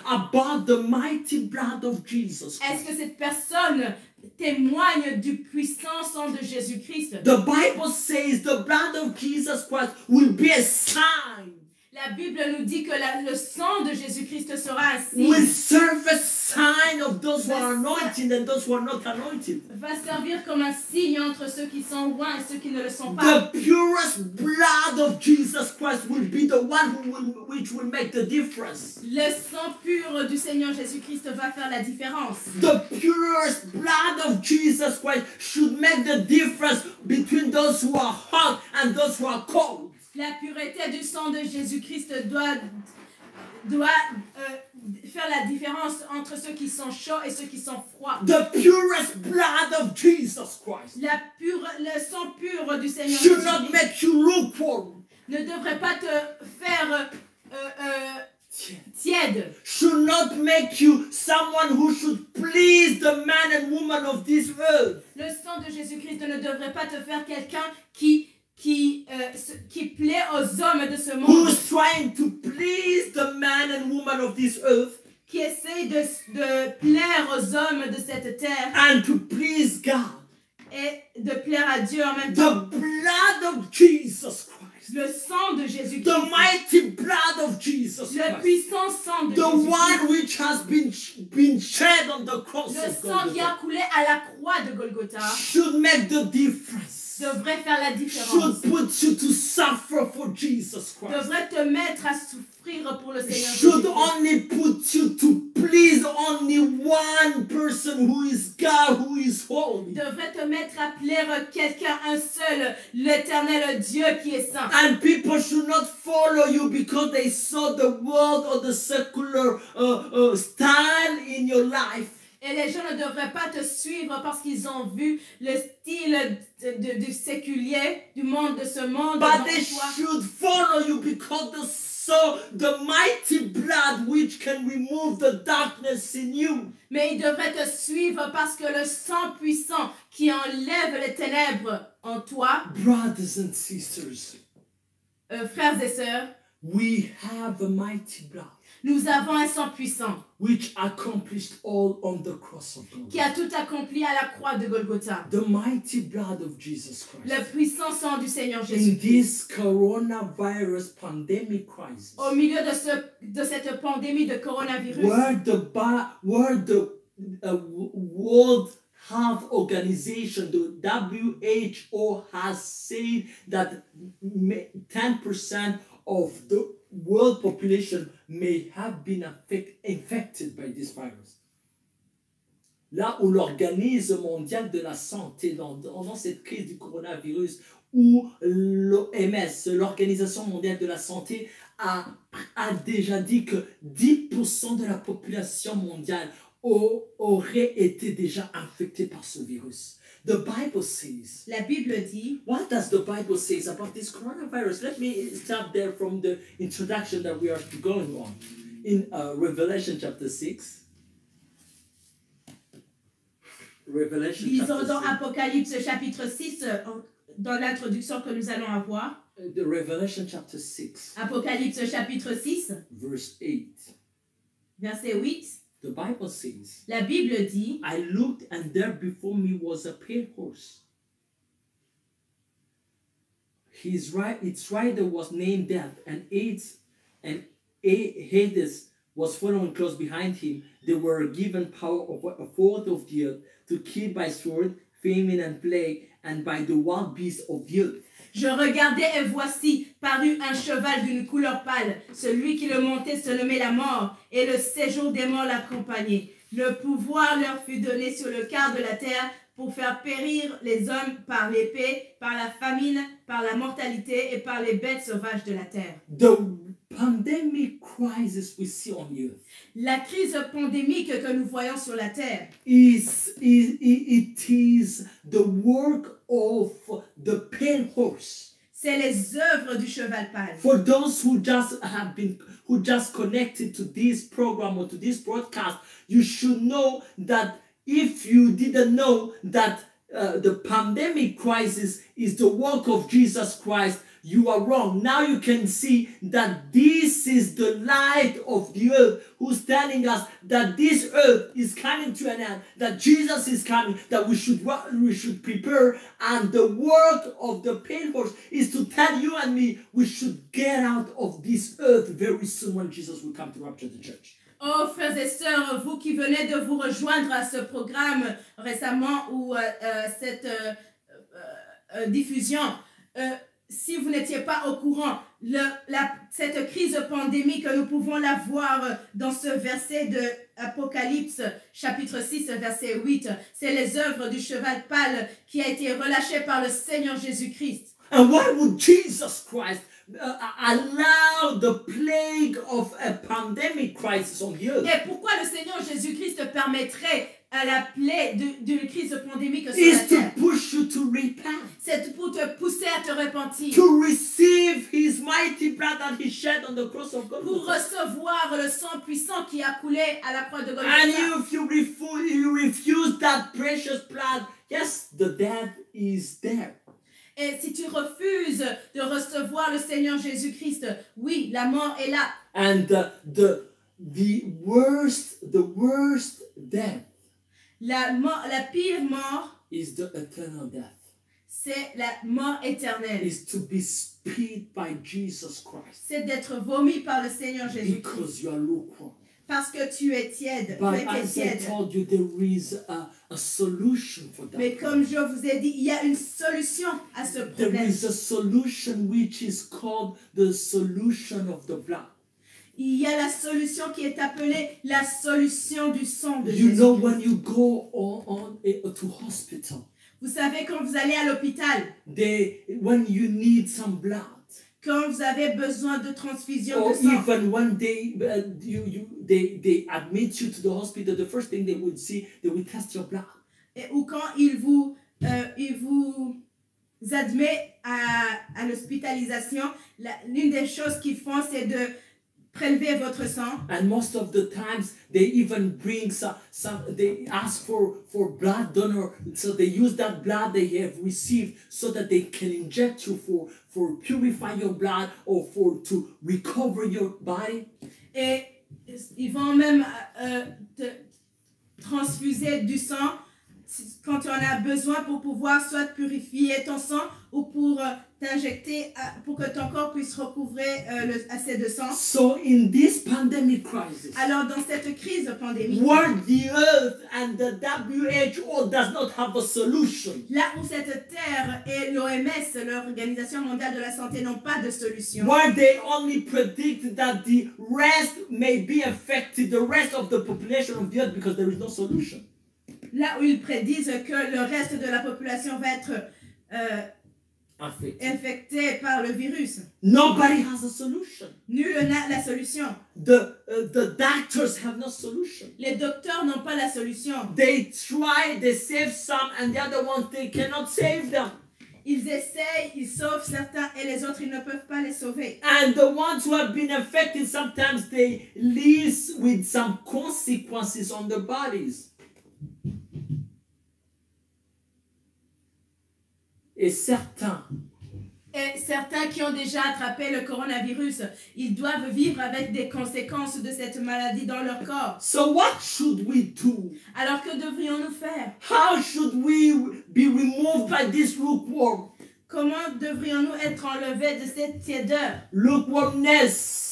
about the mighty blood of Jesus Christ? Est-ce que cette personne témoigne du puissant sang de Jésus-Christ? The Bible says the blood of Jesus Christ will be a sign. La Bible nous dit que le sang de Jésus-Christ sera un signe. Will serve a sign of those who are anointed and those who are not anointed. Va servir comme un signe entre ceux qui sont loin et ceux qui ne le sont pas. The purest blood of Jesus Christ will be the one which will make the difference. Le sang pur du Seigneur Jésus-Christ va faire la différence. The purest blood of Jesus Christ should make the difference between those who are hot and those who are cold. La pureté du sang de Jésus-Christ doit faire la différence entre ceux qui sont chauds et ceux qui sont froids. The purest blood of Jesus Christ. Le sang pur du Seigneur should not make you lukewarm. Ne devrait pas te faire tiède. Should not make you someone who should please the man and woman of this earth. Le sang de Jésus-Christ ne devrait pas te faire quelqu'un qui plaît aux hommes de ce monde. Who's trying to please the man and woman of this earth. Qui essaye de plaire aux hommes de cette terre. And to please God. Et de plaire à Dieu en même temps. The blood of Jesus Christ. Le sang de Jésus-Christ. The mighty blood of Jesus Christ. Le puissant sang de Jésus-Christ. The one which has been shed on the cross of Golgotha. Le sang qui a coulé à la croix de Golgotha. Should make the difference. Devrait faire la différence. Should put you to suffer for Jesus Christ. Devrait te mettre à souffrir pour le Seigneur. Should only put you to please only one person who is God, who is holy. Devrait te mettre à plaire quelqu'un, un seul, l'Éternel Dieu qui est saint. And people should not follow you because they saw the world or the secular style in your life. Et les gens ne devraient pas te suivre parce qu'ils ont vu le style du séculier, du monde, de ce monde. But they should follow you because they saw the mighty blood which can remove the darkness in you. Mais ils devraient te suivre parce que le sang puissant qui enlève les ténèbres en toi. Brothers and sisters. Frères et sœurs. We have a mighty blood. Nous avons un sang puissant. Which accomplished all on the cross of Golgotha. Qui a tout accompli à la croix de Golgotha. The mighty blood of Jesus Christ. Le puissant sang du Seigneur Jésus. In this coronavirus pandemic crisis. Au milieu de cette pandémie de coronavirus. Where the World Health Organization, the WHO, has said that 10% of the world population may have been infected by this virus. Là où l'Organisme mondial de la santé, dans cette crise du coronavirus, où l'OMS, l'Organisation mondiale de la santé, a déjà dit que 10% de la population mondiale aurait été déjà infectée par ce virus. The Bible says. La Bible dit. What does the Bible say about this coronavirus? Let me start there from the introduction that we are going on. In Revelation chapter 6. Lisons dans Apocalypse chapitre 6, dans l'introduction que nous allons avoir. The Revelation chapter 6. Apocalypse chapitre 6. Verse 8. Verset 8. The Bible says. La Bible dit. I looked and there before me was a pale horse. Its rider was named Death, and Hades was following close behind him. They were given power of a fourth of the earth to kill by sword, famine and plague, and by the wild beasts of the earth. Je regardais et voici parut un cheval d'une couleur pâle. Celui qui le montait se nommait la mort, et le séjour des morts l'accompagnait. Le pouvoir leur fut donné sur le quart de la terre pour faire périr les hommes par l'épée, par la famine, par la mortalité et par les bêtes sauvages de la terre. The pandemic crisis we see on earth. La crise pandémique que nous voyons sur la terre. It is the work of the pale horse. C'est les œuvres du cheval pâle. For those who just connected to this program or to this broadcast, you should know that if you didn't know that the pandemic crisis is the work of Jesus Christ, you are wrong. Now you can see that this is the light of the earth who's telling us that this earth is coming to an end, that Jesus is coming, that we should prepare. And the work of the pale horse is to tell you and me we should get out of this earth very soon when Jesus will come to rapture the church. Oh, frères et sœurs, vous qui venez de vous rejoindre à ce programme récemment ou cette diffusion, si vous n'étiez pas au courant, cette crise pandémique, nous pouvons la voir dans ce verset de Apocalypse, chapitre 6, verset 8. C'est les œuvres du cheval pâle qui a été relâché par le Seigneur Jésus-Christ. And why would Jesus Christ allow the plague of a pandemic crisis on the earth? Et pourquoi le Seigneur Jésus-Christ permettrait à la plaie d'une crise pandémique sur la Is terre? to push you to repent. C'est pour te pousser à te repentir. To receive his mighty blood that he shed on the cross of Pour Golgotha. recevoir le sang puissant qui a coulé à la croix de And Golgotha. if you refuse that precious blood, yes, the death is there. Et si tu refuses de recevoir le Seigneur Jésus-Christ, oui, la mort est là. And the worst death La pire mort, is the eternal death. c'est la mort éternelle. Is to be spit by Jesus Christ. C'est d'être vomi par le Seigneur Jésus-Christ. Because you are lukewarm. Parce que tu es tiède. But Tu étais as I tiède. told you, there is a solution for that. Mais comme je vous ai dit, il y a une solution à ce There problème. is a solution which is called the solution of the blood. Il y a la solution qui est appelée la solution du sang de You Jésus. know, when you go to hospital, Vous savez, quand vous allez à l'hôpital, when you need some blood, quand vous avez besoin de transfusion or de sang, even when they admit you to the hospital, the first thing they would see, they would test your blood. ou quand il vous admet à l'hospitalisation, l'une des choses qu'ils font, c'est de prélever votre sang. And most of the times they even bring they ask for blood donor, so they use that blood they have received so that they can inject you for purify your blood or to recover your body. Et ils vont même te transfuser du sang quand tu en as besoin pour pouvoir soit purifier ton sang ou pour t'injecter pour que ton corps puisse recouvrer assez de sang. So in this pandemic crisis, alors dans cette crise pandémique, where the earth and the WHO does not have a solution, là où cette terre et l'OMS, l'Organisation mondiale de la santé, n'ont pas de solution, where they only predict that the rest may be affected, the rest of the population of the earth, because there is no solution. Là où ils prédisent que le reste de la population va être infecté par le virus. Nobody has a solution. Nul n'a la solution. The doctors have no solution. Les docteurs n'ont pas la solution. They try, they save some, and the other ones, they cannot save them. Ils essayent, ils sauvent certains, et les autres, ils ne peuvent pas les sauver. And the ones who have been affected, sometimes they live with some consequences on their bodies. Et certains qui ont déjà attrapé le coronavirus, ils doivent vivre avec des conséquences de cette maladie dans leur corps. So what should we do? Alors que devrions-nous faire? How should we be removed by this lukewarm? Comment devrions-nous être enlevés de cette tiédeur? Lukewarmness.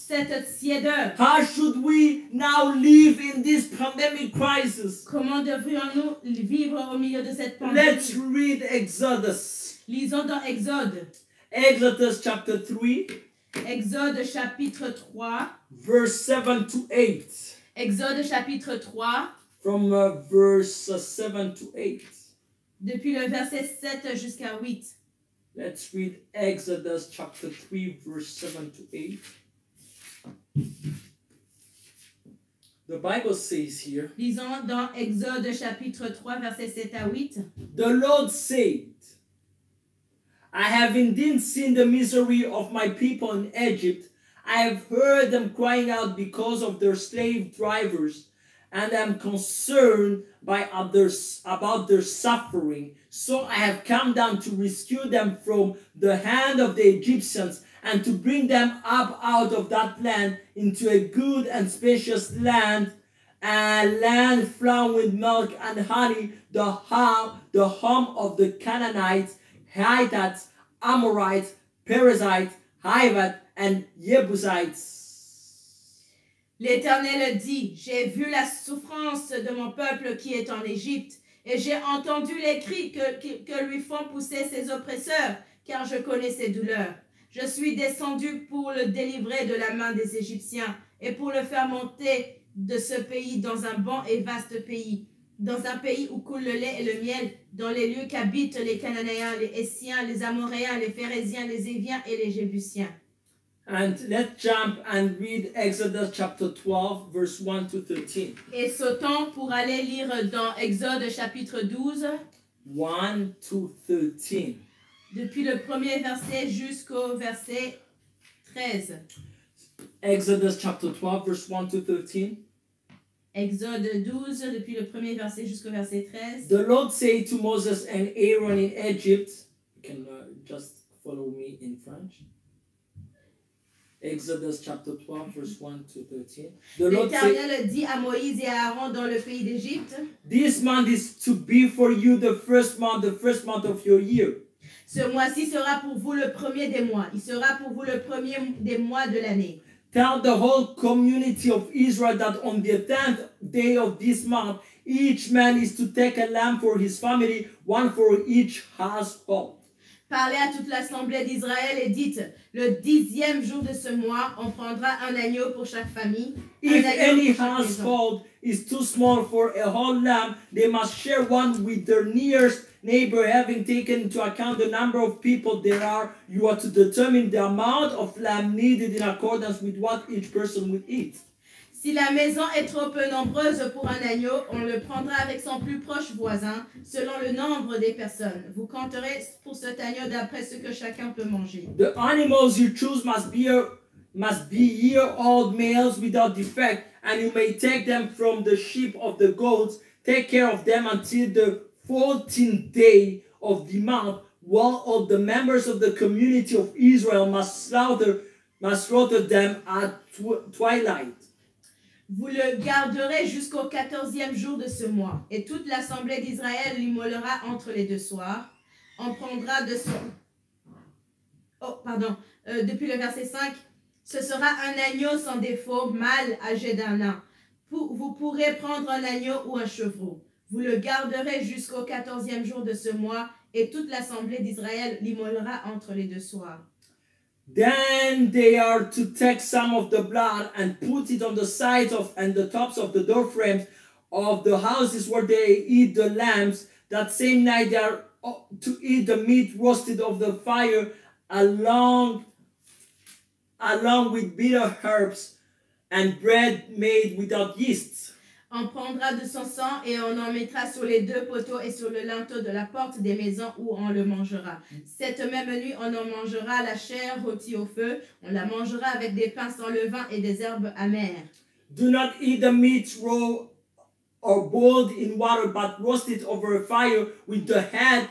Cette tiédeur. How should we now live in this pandemic crisis? Comment devrions-nous vivre au milieu de cette pandémie? Let's read Exodus. Lisons dans Exode. Exodus chapter 3. Exode chapitre 3. Verse 7 to 8. Exode chapitre 3. From verse 7 to 8. Depuis le verset 7 jusqu'à 8. Let's read Exodus chapter 3 verse 7 to 8. The Bible says here. Lisons dans Exode chapitre 3 verset 7 à 8. The Lord said, I have indeed seen the misery of my people in Egypt. I have heard them crying out because of their slave drivers, and am concerned by others about their suffering. So I have come down to rescue them from the hand of the Egyptians, and to bring them up out of that land into a good and spacious land, a land flowing with milk and honey, the home of the Canaanites, Hittites, Amorites, Perizzites, Hivites, and Jebusites. L'Éternel dit, j'ai vu la souffrance de mon peuple qui est en Égypte, et j'ai entendu les cris que lui font pousser ses oppresseurs, car je connais ses douleurs. Je suis descendu pour le délivrer de la main des Égyptiens et pour le faire monter de ce pays dans un bon et vaste pays, dans un pays où coule le lait et le miel, dans les lieux qu'habitent les Cananéens, les Hessiens, les Amoréens, les Phéréziens, les Éviens et les Jébusiens. And let's jump and read Exodus chapter 12 verse 1 to 13. Et sautons pour aller lire dans Exode chapitre 12. 1 to 13. Depuis le premier verset jusqu'au verset 13. Exodus chapter 12 verse 1 to 13. Exode 12 depuis le premier verset jusqu'au verset 13. The Lord said to Moses and Aaron in Egypt, you can just follow me in French. Exodus chapter 12 verse 1 to 13. L'Éternel dit à Moïse et à Aaron dans le pays d'Égypte, this month is to be for you the first month of your year. Ce mois-ci sera pour vous le premier des mois. Il sera pour vous le premier des mois de l'année. Tell the whole community of Israel that on the 10th day of this month, each man is to take a lamb for his family, one for each household. Parlez à toute l'assemblée d'Israël et dites, le 10e jour de ce mois, on prendra un agneau pour chaque famille. If any household is too small for a whole lamb, they must share one with their nearest neighbor. Having taken into account the number of people there are, you are to determine the amount of lamb needed in accordance with what each person will eat. Si la maison est trop peu nombreuse pour un agneau, on le prendra avec son plus proche voisin, selon le nombre des personnes. Vous compterez pour cet agneau d'après ce que chacun peut manger. The animals you choose must be year-old males without defect, and you may take them from the sheep of the goats. Take care of them until the 14th day of the month, while all the members of the community of Israel must slaughter them at twilight. Vous le garderez jusqu'au 14e jour de ce mois. Et toute l'assemblée d'Israël l'immolera entre les deux soirs. On prendra de son... depuis le verset 5. Ce sera un agneau sans défaut, mâle, âgé d'1 an. Vous pourrez prendre un agneau ou un chevreau. Vous le garderez jusqu'au 14e jour de ce mois. Et toute l'assemblée d'Israël l'immolera entre les deux soirs. Then they are to take some of the blood and put it on the sides of and the tops of the door frames of the houses where they eat the lambs. That same night they are to eat the meat roasted of the fire along with bitter herbs and bread made without yeast. On prendra de son sang et on en mettra sur les deux poteaux et sur le linteau de la porte des maisons où on le mangera. Cette même nuit, on en mangera la chair rôtie au feu. On la mangera avec des pains sans levain et des herbes amères. Do not eat the meat raw or boiled in water, but roast it over a fire with the head,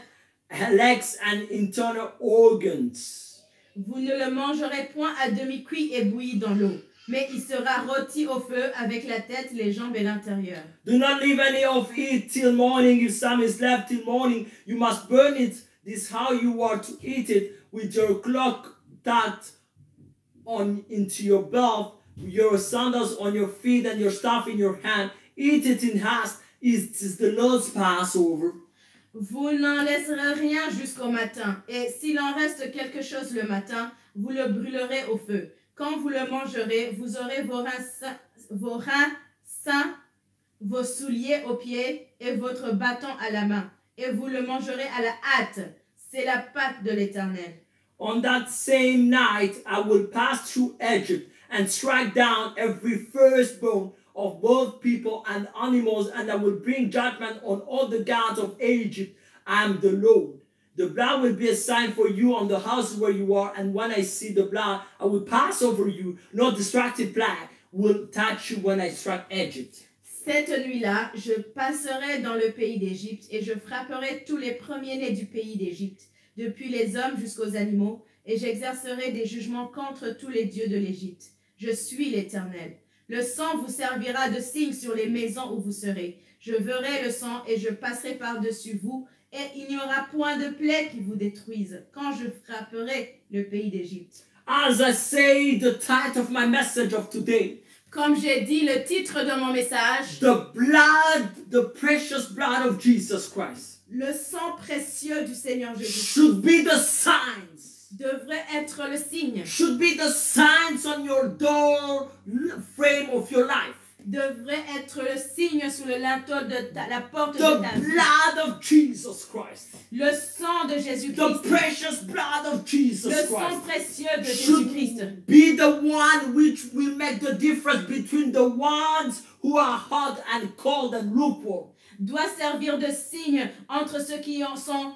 legs, and internal organs. Vous ne le mangerez point à demi-cuit et bouilli dans l'eau. Mais il sera rôti au feu avec la tête, les jambes et l'intérieur. Do not leave any of it till morning. If some is left till morning, you must burn it. This is how you are to eat it, with your cloak tucked on into your belt, your sandals on your feet, and your staff in your hand. Eat it in haste. It is the Lord's Passover. Vous n'en laisserez rien jusqu'au matin. Et s'il en reste quelque chose le matin, vous le brûlerez au feu. Quand vous le mangerez, vous aurez vos reins sains, vos souliers aux pieds et votre bâton à la main. Et vous le mangerez à la hâte. C'est la Pâque de l'Éternel. On that same night, I will pass through Egypt and strike down every firstborn of both people and animals, and I will bring judgment on all the gods of Egypt. I am the Lord. The blood will be a sign for you on the house where you are, and when I see the blood, I will pass over you. No destructive plague will touch you when I strike Egypt. Cette nuit-là, je passerai dans le pays d'Égypte, et je frapperai tous les premiers-nés du pays d'Égypte, depuis les hommes jusqu'aux animaux, et j'exercerai des jugements contre tous les dieux de l'Égypte. Je suis l'Éternel. Le sang vous servira de signe sur les maisons où vous serez. Je verrai le sang, et je passerai par-dessus vous, et il n'y aura point de plaie qui vous détruise quand je frapperai le pays d'Égypte. As I say, the title of my message of today. Comme j'ai dit le titre de mon message. The precious blood of Jesus Christ. Le sang précieux du Seigneur Jésus. Should be the signs. Devrait être le signe. Should be the signs on your door frame of your life. Devrait être le signe sur le linteau de la porte de ta vie. The blood of Jesus Christ. Le sang de Jésus-Christ. The precious blood of Jesus Christ. Le sang précieux de Jésus-Christ. Be the one which will make the difference between the ones who are hot and cold and lukewarm. Doit servir de signe entre ceux qui en sont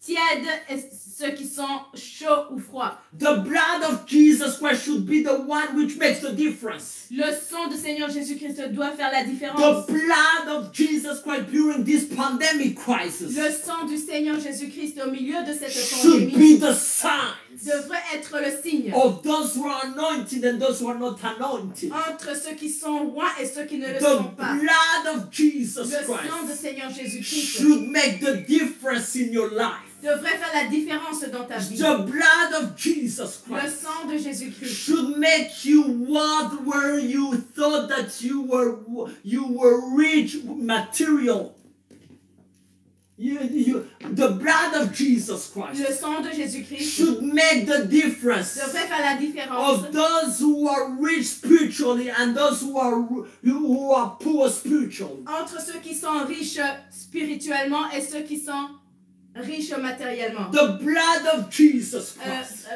tièdes et ceux qui sont chauds ou froids. The blood of Jesus Christ should be the one which makes the difference. Le sang du Seigneur Jésus-Christ doit faire la différence. The blood of Jesus Christ during this pandemic crisis. Le sang du Seigneur Jésus-Christ au milieu de cette should pandémie be the signs devrait être le signe of those who are anointed and those who are not anointed. Entre ceux qui sont rois et ceux qui ne le sont pas. The blood of Jesus le Christ sang du Seigneur Jésus-Christ should make the difference in your life. Devrait faire la différence dans ta vie. The blood of Jesus Christ le sang de Jésus-Christ should make you walk where you thought that you were rich material. The blood of Jesus Christ le sang de Jésus-Christ should make the difference devrait faire la différence of those who are rich spiritually and those who are poor spiritually. Entre ceux qui sont riches spirituellement et ceux qui sont riches matériellement. The blood of Jesus Christ.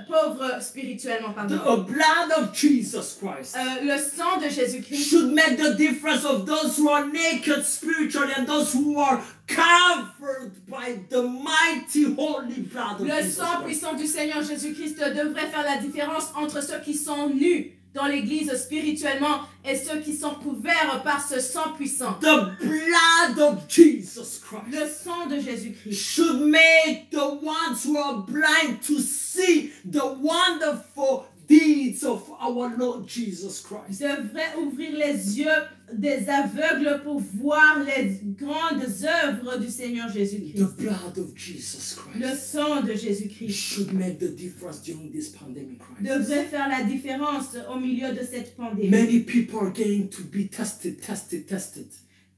Pauvres spirituellement, pardon. The blood of Jesus Christ le sang de Jésus-Christ should make the difference of those who are naked spiritually and those who are covered by the mighty holy blood of le Jesus sang Christ. puissant du Seigneur Jésus-Christ devrait faire la différence entre ceux qui sont nus dans l'église spirituellement et ceux qui sont couverts par ce sang puissant. The blood of Jesus Christ le sang de Jésus-Christ should make the ones who are blind to see the wonderful deeds of our Lord Jesus Christ. Devrait ouvrir les yeux des aveugles pour voir les grandes œuvres du Seigneur Jésus-Christ. The blood of Jesus Christ. Le sang de Jésus-Christ Should make the difference during this pandemic crisis. devrait faire la différence au milieu de cette pandémie. Many people are going to be tested.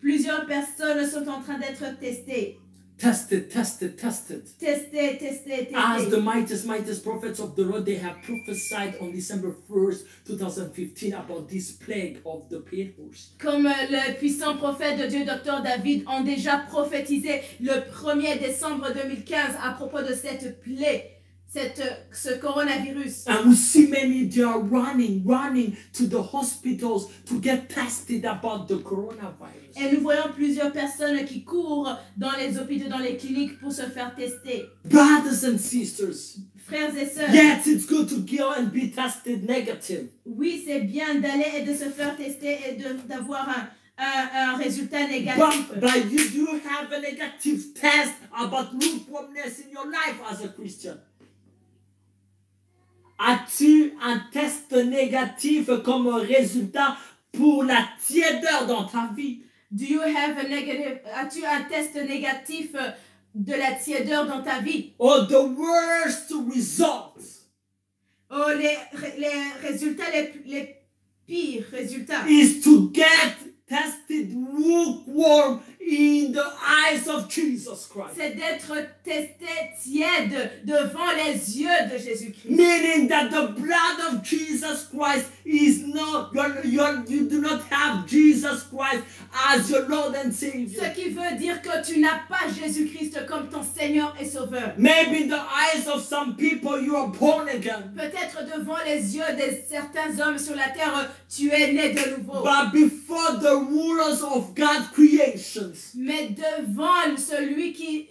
Plusieurs personnes sont en train d'être testées. Tested. Testées. As the mightiest prophets of the Lord, they have prophesied on December 1st, 2015 about this plague of the pale horse. Comme le puissant prophète de Dieu, Dr. David, ont déjà prophétisé le 1er décembre 2015 à propos de cette plaie, ce coronavirus. And we see many, they are running to the hospitals to get tested about the coronavirus. Et nous voyons plusieurs personnes qui courent dans les hôpitaux, dans les cliniques pour se faire tester. Brothers and sisters, frères et sœurs, yes, it's good to go and be tested negative. Oui, c'est bien d'aller et de se faire tester et d'avoir un résultat négatif. But you do have a negative test about lukewarmness in your life as a Christian. As-tu un test négatif comme résultat pour la tiédeur dans ta vie? Do you have a negative? As-tu un test négatif de la tiédeur dans ta vie? Or the worst results? Oh, les résultats les pires résultats. Is to get tested lukewarm in the eyes of Jesus Christ. C'est d'être testé tiède devant les yeux de Jésus-Christ. Meaning that the blood of Jesus Christ is not, you do not have Jesus Christ as your Lord and Savior. Ce qui veut dire que tu n'as pas Jésus-Christ comme ton Seigneur et Sauveur. Maybe in the eyes of some people you are born again. Peut-être devant les yeux de certains hommes sur la terre, tu es né de nouveau. But before the rulers of God's creations, mais devant celui qui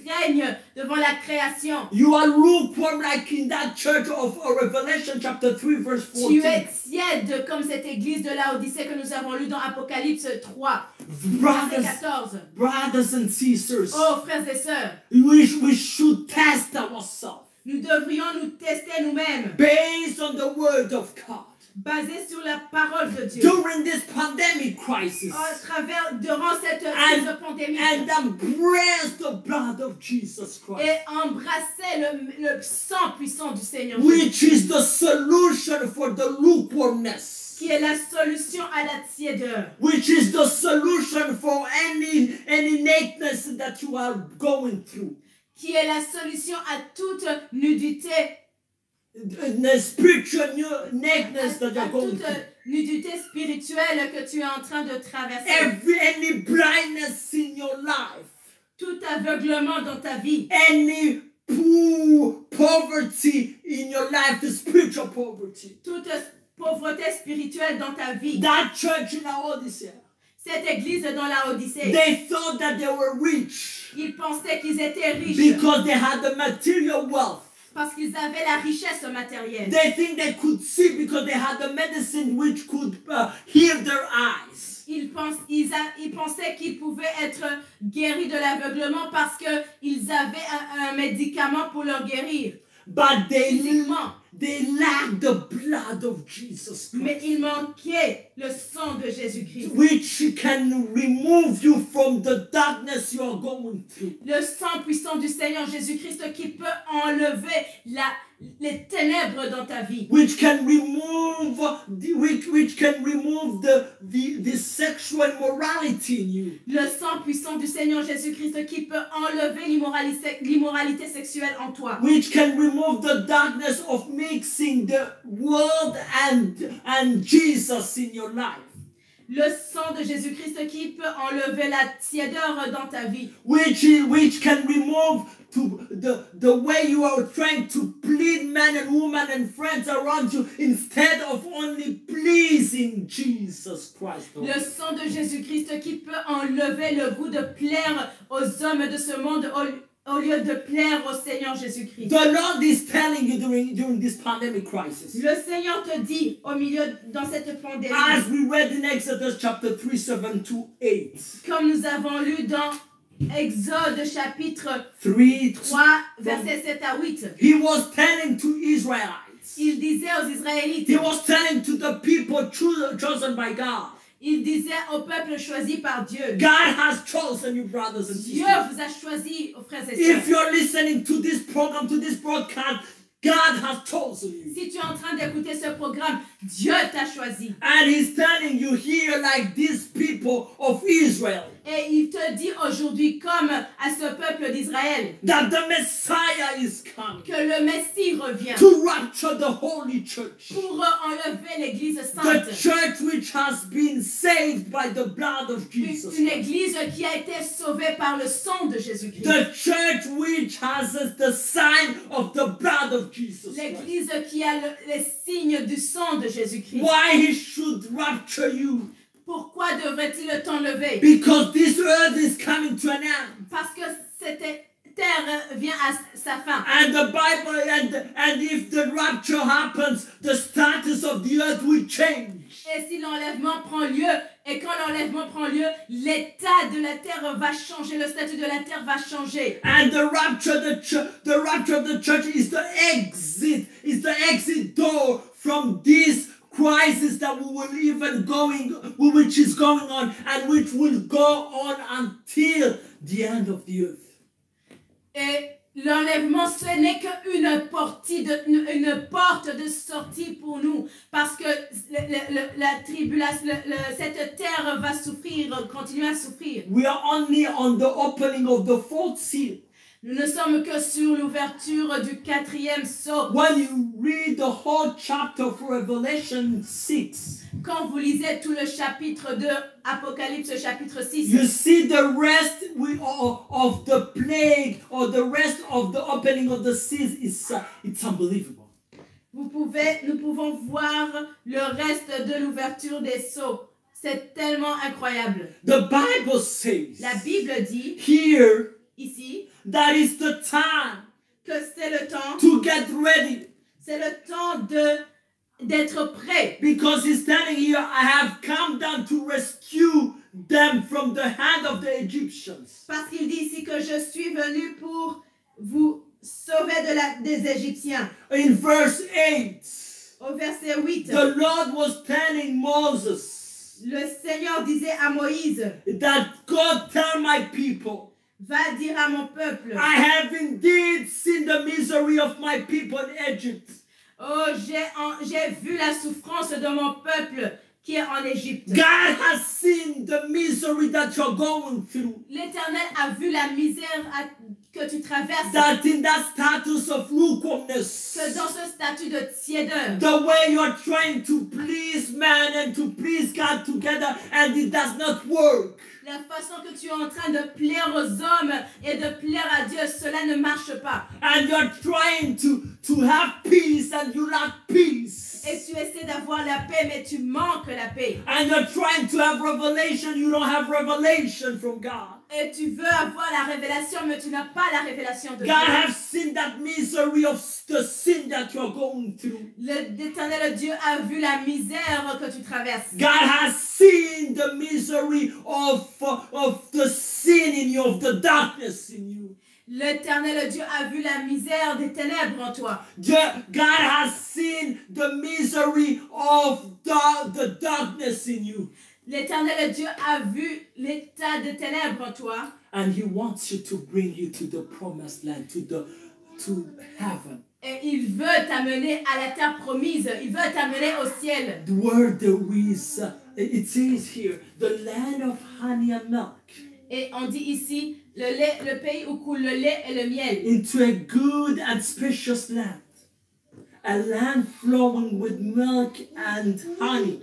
règne devant la création, you are lukewarm like in that church of Revelation chapter 3 verse 14. Tu es tiède comme cette église de Laodicée que nous avons lu dans Apocalypse 3 verset 14. Brothers and sisters, oh frères et sœurs, we should test ourselves. Nous devrions nous tester nous-mêmes based on the word of God. Basé sur la parole de Dieu. During this pandemic crisis. Durant cette crise pandémique. And embrace the blood of Jesus Christ. Et embrasser le sang puissant du Seigneur. Which is the solution for the lukewarmness. Qui est la solution à la tiédeur. Which is the solution for any nakedness that you are going through. Qui est la solution à toute nudité. The spiritual nakedness that you're going through. Nudité spirituelle que tu es en train de traverser. Any blindness in your life. Tout aveuglement dans ta vie. Any poverty in your life, the spiritual poverty. Toute pauvreté spirituelle dans ta vie. That church in Laodicea. Cette église dans la Odyssée. They thought that they were rich. Ils pensaient qu'ils étaient riches. Because they had the material wealth. Parce qu'ils avaient la richesse matérielle. They think they could see because they had the medicine which could heal their eyes. Ils pensaient qu'ils pouvaient être guéris de l'aveuglement parce qu'ils avaient un médicament pour leur guérir. But they lacked the blood of Jesus Christ. Mais il manquait le sang de Jésus-Christ. Which can remove you from the darkness you are going through. Le sang puissant du Seigneur Jésus-Christ qui peut enlever les ténèbres dans ta vie. Which can remove the sexual immorality in you. Le sang puissant du Seigneur Jésus-Christ qui peut enlever l'immoralité sexuelle en toi. Which can remove the darkness of mixing the world and Jesus in your life. Le sang de Jésus-Christ qui peut enlever la tiédeur dans ta vie. Which can remove the way you are trying to please men and women and friends around you instead of only pleasing Jesus Christ. Le sang de Jésus-Christ qui peut enlever le goût de plaire aux hommes de ce monde au lieu de plaire au Seigneur Jésus-Christ. The Lord is telling you during this pandemic crisis. Le Seigneur te dit au milieu dans cette pandémie. As we read in Exodus chapter 3, 7-8. Comme nous avons lu dans Exode chapitre 3 versets 7 à 8. He was telling to Israelites. Il disait aux Israélites. He was telling to the people chosen by God. Il disait au peuple choisi par Dieu. God has chosen you, brothers and sisters. Dieu vous a choisi, frères et sœurs. If you're listening to this program, to this broadcast, God has chosen you. Si tu es en train d'écouter ce programme, Dieu t'a choisi. And He's telling you here, like these people of Israel, Et il te dit aujourd'hui, comme à ce peuple d'Israël, that the Messiah is coming que le Messie revient to rapture the holy church. pour enlever l'Église The sainte. church which has been saved by the blood of Jesus Une Christ. Église qui a été sauvée par le sang de Jésus-Christ. The church which has the sign of the blood of Jesus Christ. L'Église qui a les signes du sang de Jésus-Christ. Why He should rapture you? Pourquoi devrait-il t'enlever? Because this earth is coming to an end. Parce que cette terre vient à sa fin. And the Bible, and if the rapture happens, the status of the earth will change. Et si l'enlèvement prend lieu, et quand l'enlèvement prend lieu, l'état de la terre va changer, le statut de la terre va changer. And the rapture of the church is the exit door from this crisis that which is going on and which will go on until the end of the earth. Et l'enlèvement, ce n'est qu'une porte de sortie pour nous, parce que la tribulation, cette terre va souffrir, continuer à souffrir. We are only on the opening of the fourth seal. Nous ne sommes que sur l'ouverture du 4e sceau. When you read the whole chapter of Revelation 6, quand vous lisez tout le chapitre de Apocalypse, chapitre 6, you see the rest of the plague or the rest of the opening of the seas. It's unbelievable. Nous pouvons voir le reste de l'ouverture des sceaux. C'est tellement incroyable. The Bible says, la Bible dit, here, ici, that is the time que c'est le temps to get ready. C'est le temps d'être prêt. Because He's telling you, I have come down to rescue them from the hand of the Egyptians. Parce qu'il dit ici que je suis venu pour vous sauver des Égyptiens. In verse 8, au verset 8, the Lord was telling Moses, le Seigneur disait à Moïse, that God tell my people, va dire à mon peuple, I have indeed seen the misery of my people in Egypt. Oh, j'ai vu la souffrance de mon peuple qui est en Égypte. God has seen the misery that you're going through. L'Éternel a vu la misère que tu traverses. That in that status of lukewarmness, que dans ce statut de tiédeur, the way you're trying to please man and to please God together, and it does not work. La façon que tu es en train de plaire aux hommes et de plaire à Dieu, cela ne marche pas. And you're trying to have peace and you lack peace. Et tu essaies d'avoir la paix, mais tu manques la paix. And you're trying to have revelation, you don't have revelation from God. Et tu veux avoir la révélation, mais tu n'as pas la révélation de Dieu. God has seen that misery of the sin that you're going through. L'Éternel Dieu a vu la misère que tu traverses. God has seen the misery of the sin in you, of the darkness in you. L'Éternel Dieu a vu la misère des ténèbres en toi. God has seen the misery of the darkness in you. L'Éternel Dieu a vu l'état de ténèbres en toi. And He wants you to bring you to the promised land, to heaven. Et il veut t'amener à la terre promise. Il veut t'amener au ciel. Where there is, it says here, the land of honey and milk. Et on dit ici, le pays où coule le lait et le miel. Into a good and spacious land. A land flowing with milk and honey.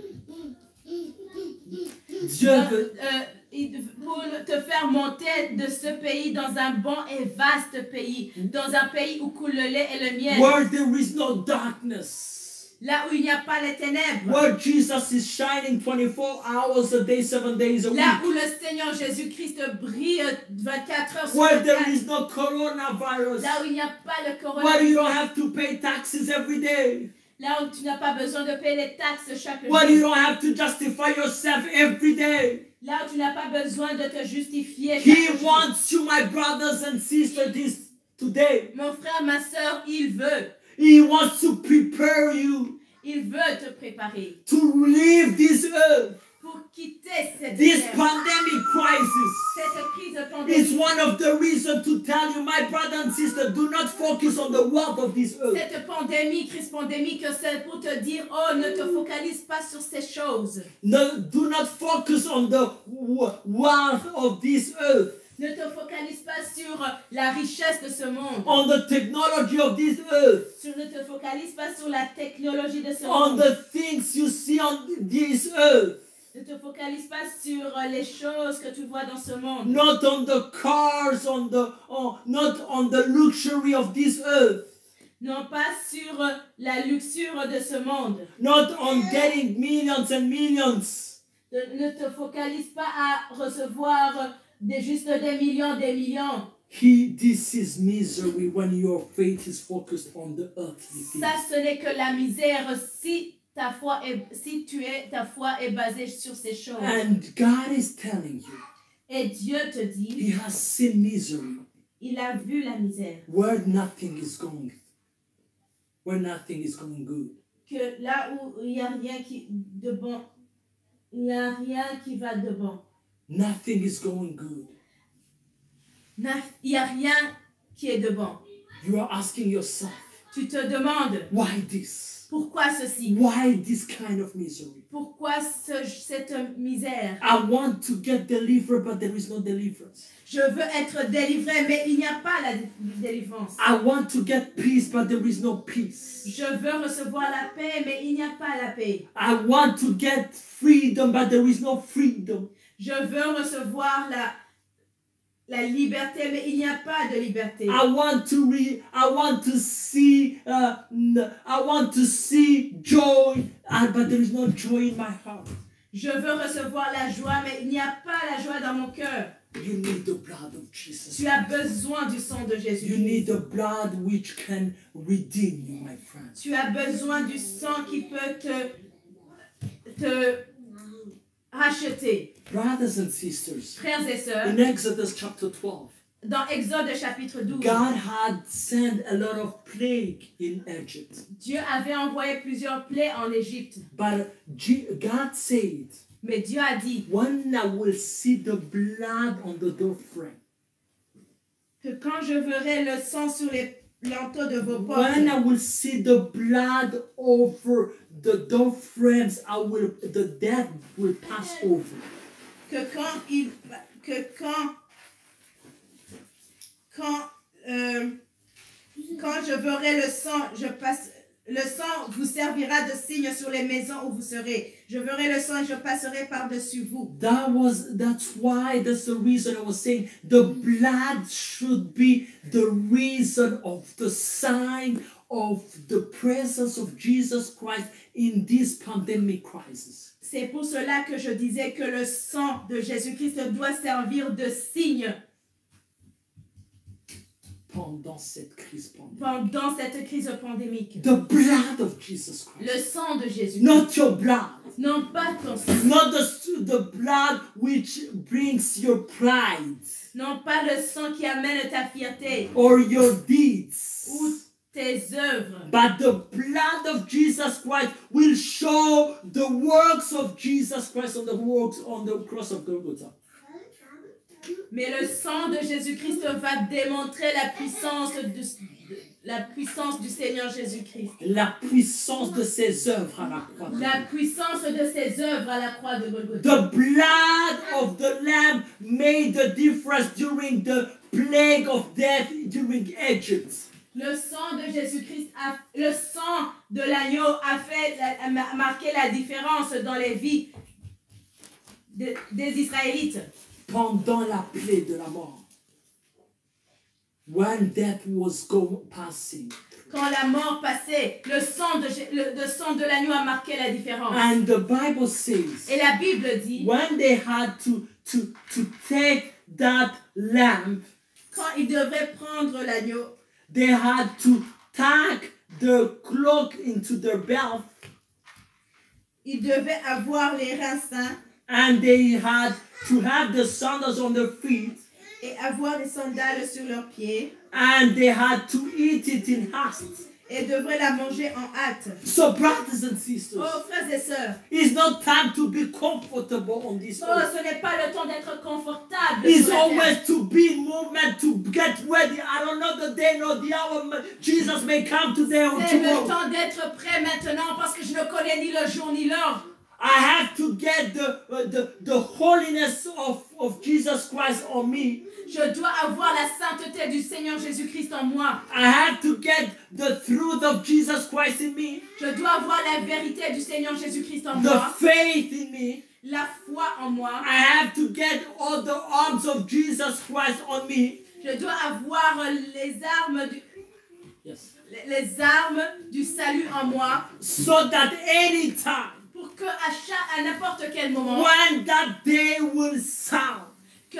Dieu veut... pour te faire monter de ce pays dans un bon et vaste pays. Dans un pays où coule le lait et le miel. Where there is no darkness. Là où il n'y a pas les ténèbres. Where Jesus is shining 24 hours a day, 7 days a week. Là où le Seigneur Jésus-Christ brille 24 heures sur 24. Where there is no coronavirus. Là où il n'y a pas le coronavirus. Where you don't have to pay taxes every day. Là où tu n'as pas besoin de payer les taxes chaque jour. Where you don't have to justify yourself every day. Là où tu n'as pas besoin de te justifier chaque He jour. wants you, my brothers and sisters, today. Mon frère, ma soeur, il veut. He wants to prepare you. Il veut te préparer. To leave this earth. Pour quitter cette pandemic crisis. Cette crise pandémique. It's one of the reasons to tell you, my brother and sister, do not focus on the wealth of this earth. Cette pandémie, crise pandémique, c'est pour te dire, oh, ne te focalise pas sur ces choses. No, do not focus on the wealth of this earth. Ne te focalise pas sur la richesse de ce monde. On the technology of this earth. Ne te focalise pas sur la technologie de ce On monde. the things you see on this earth. Ne te focalise pas sur les choses que tu vois dans ce monde. Not on the cars, not on the luxury of this earth. Non pas sur la luxure de ce monde. Not on getting millions and millions. Ne te focalise pas à recevoir juste des millions. This is misery when your faith is focused on the earth. Ça, ce n'est que la misère si ta foi est basée sur ces choses. And God is telling you. Et Dieu te dit. He has seen misery. Il a vu la misère. Where nothing is going good. Que là où il n'y a rien de bon, il n'y a rien qui va de bon. Nothing is going good. Il n'y a rien qui est de bon. You are asking yourself. Tu te demandes. Why this? Pourquoi ceci? Why this kind of misery? Pourquoi cette misère? I want to get delivered, but there is no deliverance. Je veux être délivré, mais il n'y a pas la délivrance. I want to get peace, but there is no peace. Je veux recevoir la paix, mais il n'y a pas la paix. I want to get freedom, but there is no freedom. Je veux recevoir la liberté, mais il n'y a pas de liberté. I want to see joy, but there is no joy in my heart. Je veux recevoir la joie, mais il n'y a pas la joie dans mon cœur. You need the blood of Jesus. Tu as besoin du sang de Jésus. You need the blood which can redeem you, my friend. Tu as besoin du sang qui peut te racheter. Brothers and sisters, frères et sœurs, in Exodus chapter 12, dans Exode chapitre 12, God had sent a lot of plague in Egypt. Dieu avait envoyé plusieurs plaies en Égypte. But God said, mais Dieu a dit, when I will see the blood on the doorframe, que quand je verrai le sang sur les linteaux de vos portes, when I will see the blood over the doorframes, the death will pass over. Que quand je verrai le sang, le sang vous servira de signe sur les maisons où vous serez. Je verrai le sang et je passerai par-dessus vous. That's the reason I was saying the blood should be the reason of the sign of the presence of Jesus Christ in this pandemic crisis. C'est pour cela que je disais que le sang de Jésus-Christ doit servir de signe pendant cette crise pandémique. Pendant cette crise pandémique. The blood of Jesus Christ. Le sang de Jésus. Not your blood. Non pas ton sang. Not the blood which brings your pride. Non pas le sang qui amène ta fierté. Or your deeds. Ou tes œuvres. But the blood of Jesus Christ will show the works of Jesus Christ on the cross of Golgotha. Mais le sang de Jésus-Christ va démontrer la puissance du Seigneur Jésus-Christ. La puissance de ses œuvres à la croix. La puissance de ses œuvres à la croix de Golgotha. The blood of the Lamb made the difference during the plague of death during Egypt. Le sang de Jésus-Christ, le sang de l'agneau a marqué la différence dans les vies des Israélites. Pendant la plaie de la mort. When death was passing. Quand la mort passait, le sang de l'agneau a marqué la différence. And the Bible says. Et la Bible dit. When they had to take that lamb. Quand ils devaient prendre l'agneau. They had to tack the cloak into their belt. Ils devaient avoir les reins saints. And they had to have the sandals on their feet. Et avoir des sandales sur leurs pieds. And they had to eat it in haste. et devrait la manger en hâte. So, brothers and sisters, Oh, frères et sœurs, it's not time to be comfortable on this oh, earth. ce n'est pas le temps d'être confortable. It's sur la terre. always to be in movement, to get ready. I don't know the day nor the hour. Jesus may come today or C'est le tomorrow. temps d'être prêt maintenant parce que je ne connais ni le jour ni l'heure. I have to get the holiness of Jesus Christ on me. Je dois avoir la sainteté du Seigneur Jésus-Christ en moi. I have to get the truth of Jesus Christ in me. Je dois avoir la vérité du Seigneur Jésus-Christ en The moi. faith in me. La foi en moi. I have to get all the arms of Jesus Christ on me. Je dois avoir les armes du, Yes. les armes du salut en moi. So that anytime, Pour que à n'importe quel moment, when that day will sound, que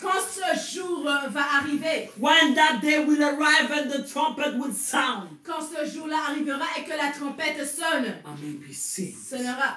quand ce jour va arriver, when that day will arrive and the trumpet will sound, quand ce jour-là arrivera et que la trompette sonne, I may be saved. sonnera,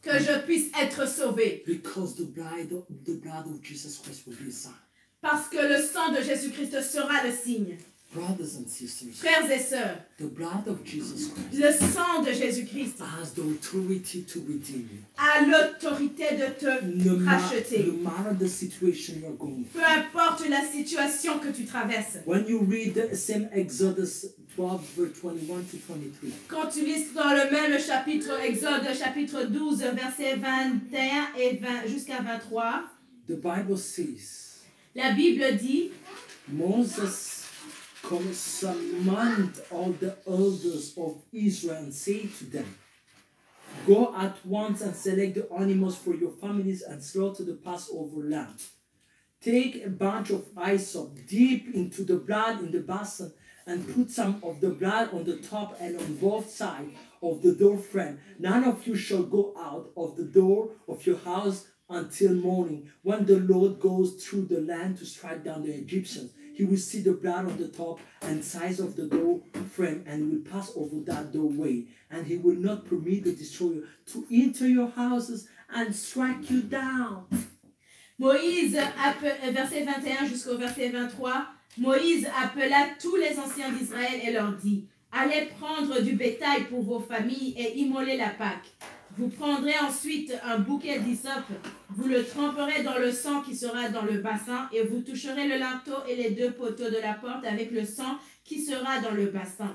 que je puisse être sauvé. Because the blood of Jesus Christ will be a sign. Parce que le sang de Jésus-Christ sera le signe. Brothers and sisters, Frères et sœurs, the blood of Jesus Christ le sang de Jésus-Christ has the authority to redeem you. a l'autorité de te No racheter. matter the situation you're going Peu importe la situation que tu traverses. through. When you read the same Exodus 12, verse 21 to 23, Quand tu lis dans le même chapitre, Exode chapitre 12, versets 21 et 20 jusqu'à 23, the Bible says, la Bible dit, Moses summoned all the elders of Israel and said to them, Go at once and select the animals for your families and slaughter the Passover lamb. Take a bunch of hyssop, dip into the blood in the basin, and put some of the blood on the top and on both sides of the door frame. None of you shall go out of the door of your house until morning, when the Lord goes through the land to strike down the Egyptians. He will see the blood on the top and sides of the door frame and will pass over that doorway. And he will not permit the destroyer to enter your houses and strike you down. Moïse, verset 21 jusqu'au verset 23, Moïse appela tous les anciens d'Israël et leur dit, allez prendre du bétail pour vos familles et immoler la Pâque. Vous prendrez ensuite un bouquet d'hysope, vous le tremperez dans le sang qui sera dans le bassin et vous toucherez le linteau et les deux poteaux de la porte avec le sang qui sera dans le bassin.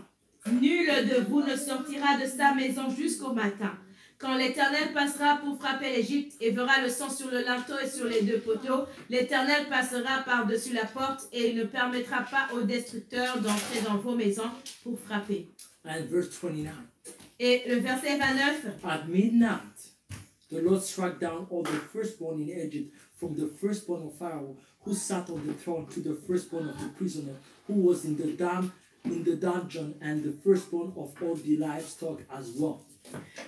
Nul de vous ne sortira de sa maison jusqu'au matin. Quand l'Éternel passera pour frapper l'Égypte et verra le sang sur le linteau et sur les deux poteaux, l'Éternel passera par-dessus la porte et il ne permettra pas aux destructeurs d'entrer dans vos maisons pour frapper. And verse 29. Et le verset 29. At midnight, the Lord struck down all the firstborn in Egypt, from the firstborn of Pharaoh, who sat on the throne, to the firstborn of the prisoner, who was in the dungeon, and the firstborn of all the livestock as well.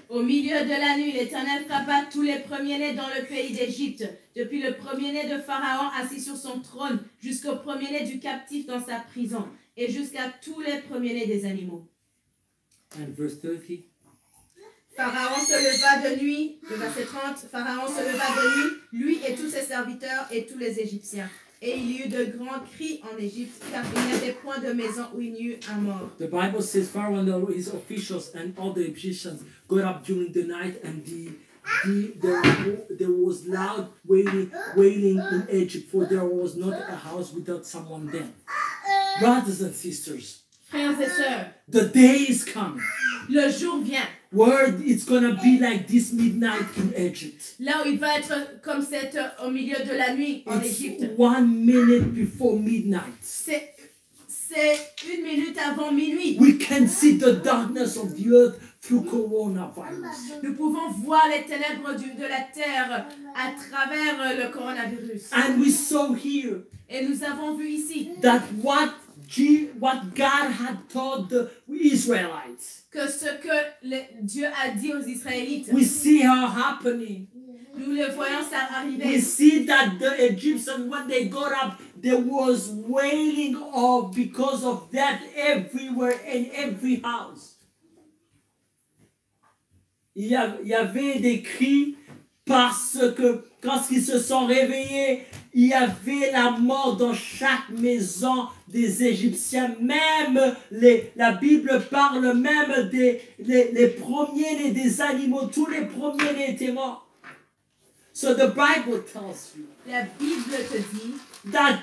Au milieu de la nuit, l'Éternel frappa tous les premiers-nés dans le pays d'Égypte, depuis le premier-né de Pharaon assis sur son trône, jusqu'au premier-né du captif dans sa prison, et jusqu'à tous les premiers-nés des animaux. And verse 30. Pharaon se leva de nuit, le verset 30, Pharaon se leva de nuit, lui et tous ses serviteurs et tous les Égyptiens. Et il y eut de grands cris en Égypte, car il n'y avait point de maison où il n'y eut un mort. The Bible says Pharaoh and his officials and all the Egyptians got up during the night, and there was loud wailing in Egypt, for there was not a house without someone there. Brothers and sisters, Frères et sœurs, the day is coming le jour vient, where it's gonna be like this midnight in Egypt. là où il va être comme cette au milieu de la nuit en It's Égypte. 1 minute before midnight. C'est 1 minute avant minuit. We can see the darkness of the earth through coronavirus. Nous pouvons voir les ténèbres de la terre à travers le coronavirus. And we saw here Et nous avons vu ici that what God had told the Israelites, que ce que Dieu a dit aux Israélites, we see how happening. nous le voyons ça We arriver. see that the Egyptians, when they got up, there was wailing of because of that everywhere in every house. Il y avait des cris parce que quand ils se sont réveillés, il y avait la mort dans chaque maison des Égyptiens. Même la Bible parle même les premiers-nés des animaux. Tous les premiers-nés étaient morts. So the Bible tells you La Bible te dit that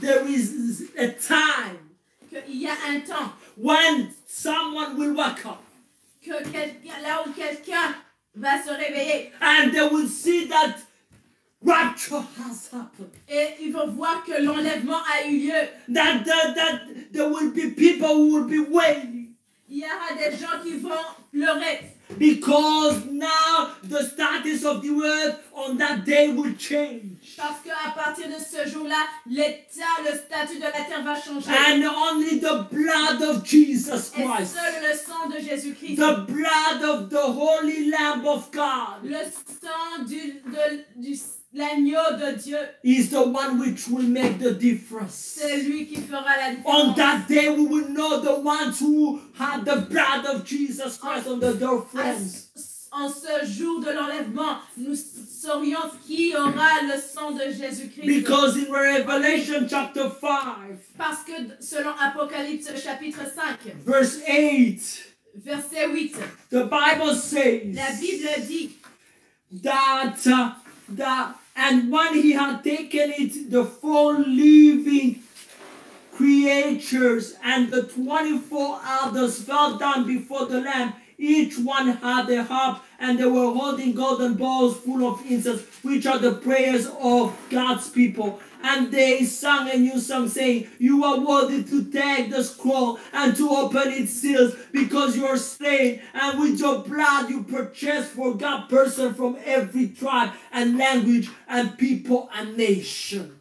there is a time qu'il y a un temps when someone will wake up que là où quelqu'un va se réveiller and they will see that rapture has happened. Et ils vont voir que l'enlèvement a eu lieu. That there will be people who will be wailing. Il y aura des gens qui vont pleurer. Because now the status of the earth on that day will change. Parce qu'à partir de ce jour-là, l'état, le statut de la terre va changer. And only the blood of Jesus Christ. Et seul le sang de Jésus-Christ. The blood of the Holy Lamb of God. Le sang de l'agneau de Dieu is the one which will make the difference. C'est lui qui fera la différence. On that day we will know the ones who had the blood of Jesus Christ on the door frames. En ce jour de l'enlèvement, nous saurions qui aura le sang de Jésus-Christ. Because in Revelation chapter 5, parce que selon Apocalypse chapitre 5, verse 8, verset 8, the Bible says, la Bible dit that and when he had taken it, the 4 living creatures and the 24 elders fell down before the Lamb. Each one had a harp, and they were holding golden bowls full of incense, which are the prayers of God's people. And they sang a new song, saying, "You are worthy to take the scroll and to open its seals, because you are slain, and with your blood you purchased for God persons from every tribe and language and people and nation."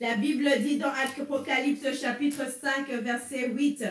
La Bible dit dans Apocalypse chapitre 5, verset 8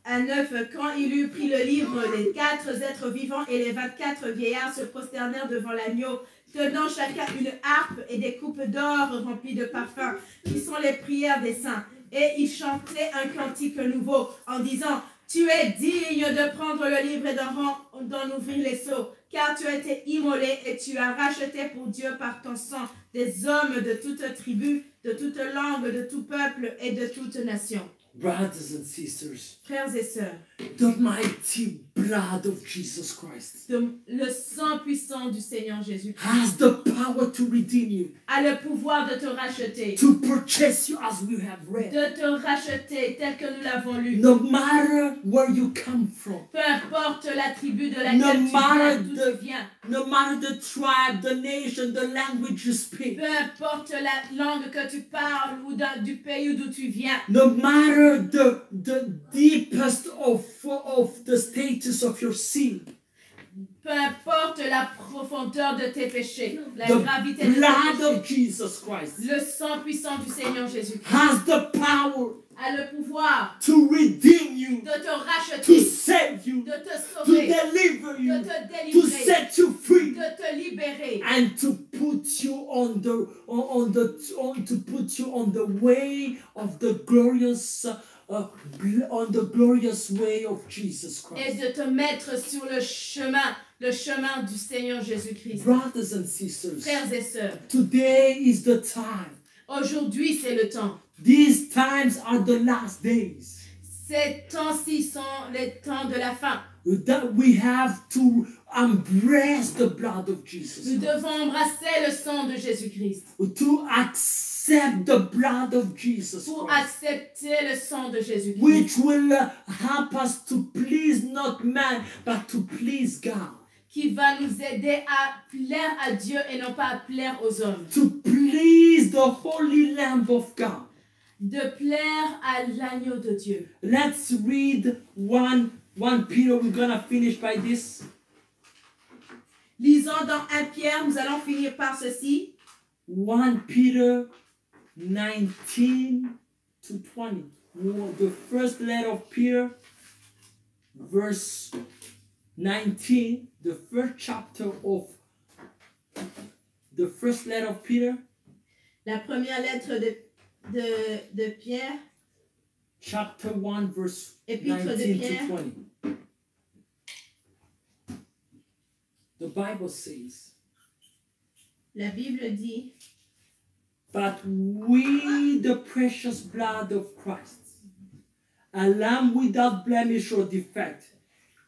à 9, quand il eut pris le livre, les 4 êtres vivants et les 24 vieillards se prosternèrent devant l'agneau, tenant chacun une harpe et des coupes d'or remplies de parfums, qui sont les prières des saints. Et ils chantaient un cantique nouveau en disant: Tu es digne de prendre le livre et d'en ouvrir les sceaux, car tu as été immolé et tu as racheté pour Dieu par ton sang des hommes de toute tribu, de toute langue, de tout peuple et de toute nation. Brothers and sisters, frères et sœurs, the mighty blood of Jesus Christ, le sang puissant du Seigneur Jésus has the power to redeem you, a le pouvoir de te racheter, to purchase you, as we have read, de te racheter tel que nous l'avons lu. No matter where you come from, peu importe la tribu de laquelle tu viens, no matter the tribe, the nation, the language you speak, peu importe la langue que tu parles ou du pays d'où tu viens, no matter the deepest of the status of your sin, peu importe la profondeur de tes péchés, la the gravité de blood tes of péchés, Jesus Christ le sang puissant du Seigneur Jésus-Christ has the power a le pouvoir to redeem you, de te racheter, to save you, de te to sauver, deliver you, de te délivrer, to set you free, de te libérer, and to put you on the way of the glorious way of Jesus Christ. Et de te mettre sur le chemin du Seigneur Jésus-Christ. Brothers and sisters, frères et sœurs, today is the time. Aujourd'hui, c'est le temps. These times are the last days. Ces temps-ci sont les temps de la fin. That we have to embrace the blood of Jesus. Nous devons embrasser le sang de Jésus-Christ. To accept the blood of Jesus pour Christ, accepter le sang de Jésus-Christ. Which will help us to please not man, but to please God. Qui va nous aider à plaire à Dieu et non pas à plaire aux hommes. To please the Holy Lamb of God. De plaire à l'agneau de Dieu. Let's read 1 Peter. We're gonna finish by this. Lisons dans 1 Pierre, nous allons finir par ceci. 1 Peter 19 to 20. The first letter of Peter, verse 19, the first chapter of the first letter of Peter. La première lettre de Pierre. Chapter 1, verse Épître 19 de Pierre. to 20. The Bible says, la Bible dit, but with the precious blood of Christ, a lamb without blemish or defect,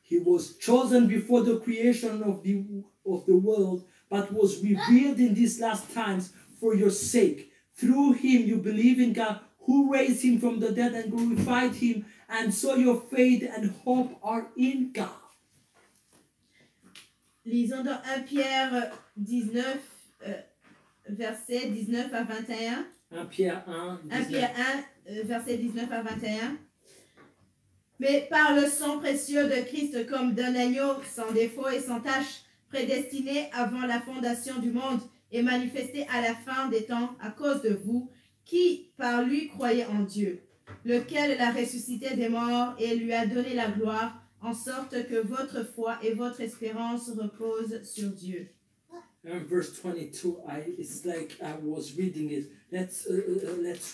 he was chosen before the creation of the world, but was revealed in these last times for your sake. Through him you believe in God, who raised him from the dead and glorified him, and so your faith and hope are in God. Lisons dans 1 Pierre 19, versets 19 à 21. 1 Pierre 1, 1 Pierre 1, versets 19 à 21. Mais par le sang précieux de Christ comme d'un agneau sans défaut et sans tache, prédestiné avant la fondation du monde et manifesté à la fin des temps à cause de vous, qui par lui croyez en Dieu, lequel l'a ressuscité des morts et lui a donné la gloire, en sorte que votre foi et votre espérance reposent sur Dieu. And verse 22, it's like I was reading it. Let's